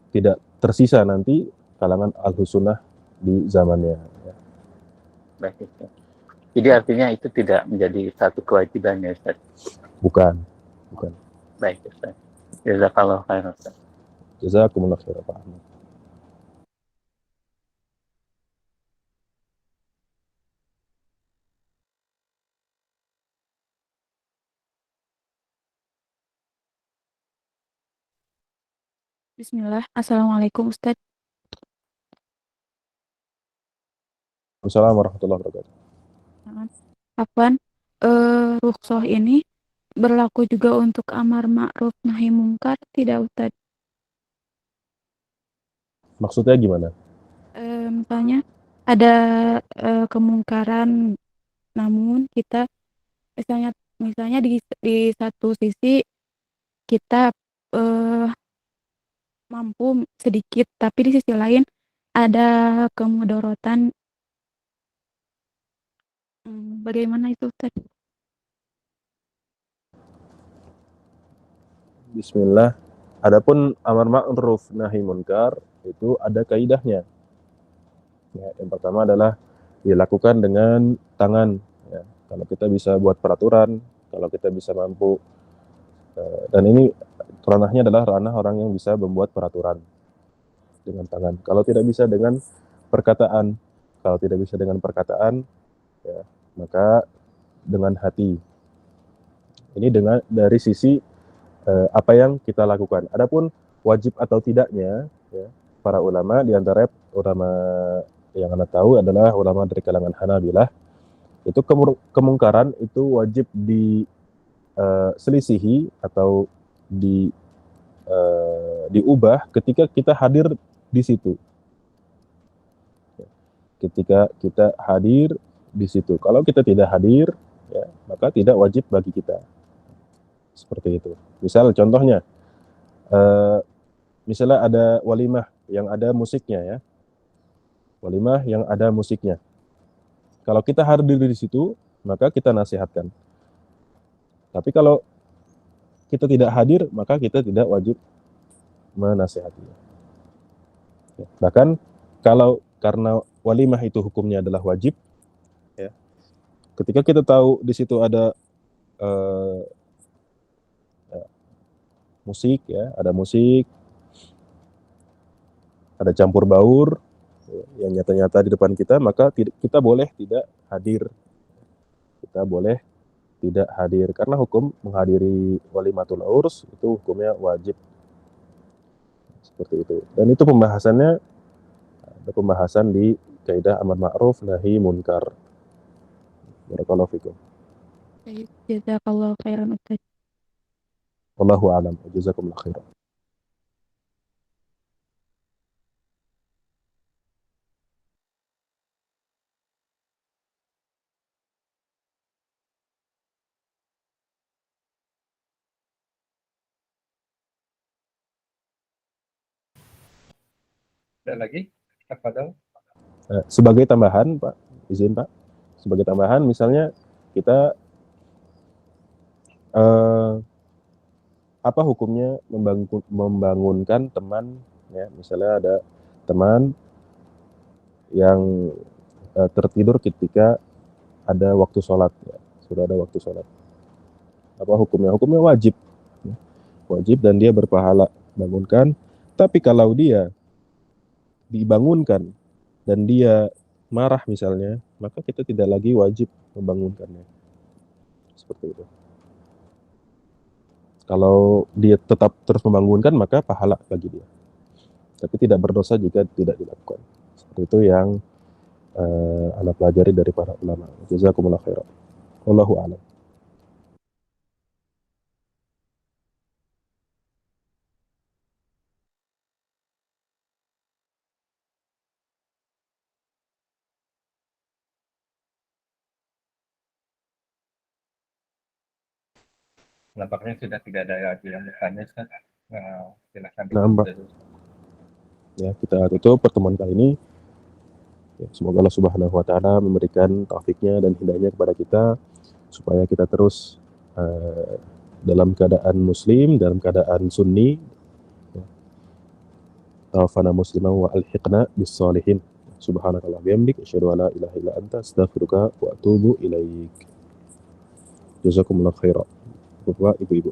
tidak tersisa nanti kalangan Ahlus-Sunnah di zamannya ya. Baik, Ustaz. Jadi artinya itu tidak menjadi satu kewajiban ya Ustaz? Bukan. Baik Ustaz. Jazakallahu khairan Ustaz. Jazakumullah khairan Pak Ahmad. Bismillah. Assalamualaikum Ustaz. Assalamualaikum warahmatullahi wabarakatuh. Apaan? Rukhsah ini berlaku juga untuk amar ma'ruf nahi mungkar tidak Ustaz? Maksudnya gimana? Misalnya ada kemungkaran, namun kita misalnya di satu sisi kita mampu sedikit, tapi di sisi lain ada kemudorotan. Bagaimana itu Ustaz? Bismillah. Adapun amar ma'ruf nahi munkar itu ada kaidahnya. Ya, yang pertama adalah dilakukan dengan tangan. Ya. Kalau kita bisa buat peraturan, kalau kita bisa mampu, dan ini ranahnya adalah ranah orang yang bisa membuat peraturan dengan tangan. Kalau tidak bisa dengan perkataan, kalau tidak bisa dengan perkataan, ya, maka dengan hati. Ini dengan dari sisi apa yang kita lakukan. Adapun wajib atau tidaknya, ya, para ulama, di antara ulama yang Anda tahu adalah ulama dari kalangan Hanabilah, itu kemungkaran itu wajib diselisihi atau diubah ketika kita hadir di situ. Ketika kita hadir di situ. Kalau kita tidak hadir, ya, maka tidak wajib bagi kita. Seperti itu. Misal contohnya, misalnya ada walimah yang ada musiknya, ya. Walimah yang ada musiknya. Kalau kita hadir di situ, maka kita nasihatkan. Tapi kalau kita tidak hadir, maka kita tidak wajib menasihatinya. Ya. Bahkan kalau karena walimah itu hukumnya adalah wajib, ya. Ketika kita tahu di situ ada musik, ya, ada musik, ada campur baur, ya, yang nyata-nyata di depan kita, maka kita boleh tidak hadir. Kita boleh tidak hadir karena hukum menghadiri walimatul urs itu hukumnya wajib. Seperti itu. Dan itu pembahasannya, ada pembahasan di kaidah amar ma'ruf nahi munkar. Barakallahu fikum. Baik, jazakallahu khairan Ustaz. Wallahu a'lam. Jazakumullah khairan. Ada lagi? Tafadhol. Sebagai tambahan, Pak, izin Pak, sebagai tambahan, misalnya kita apa hukumnya membangunkan teman, ya, misalnya ada teman yang tertidur ketika ada waktu sholat, ya, sudah ada waktu sholat. Apa hukumnya? Hukumnya wajib, ya, wajib dan dia berpahala bangunkan. Tapi kalau dia dibangunkan dan dia marah misalnya, maka kita tidak lagi wajib membangunkannya. Seperti itu. Kalau dia tetap terus membangunkan, maka pahala bagi dia. Tapi tidak berdosa jika tidak dilakukan. Seperti itu yang Anda pelajari dari para ulama. Jazakumullah khairan. Wallahu a'lam. Nampaknya sudah tidak ada lagi yang bertanya, Ustaz. Silakan. Nampak. Ya, kita tutup pertemuan kali ini. Ya, semoga Allah Subhanahu wa taala memberikan taufiknya dan hidayahnya kepada kita supaya kita terus dalam keadaan muslim, dalam keadaan sunni. Tawaffana musliman wa alhiqna bis salihin. Subhanakallah bihamdik asyhadu an la ilaha illa anta astaghfiruka wa atubu ilaik. Jazakumullah khairan. Bapak, Ibu-ibu.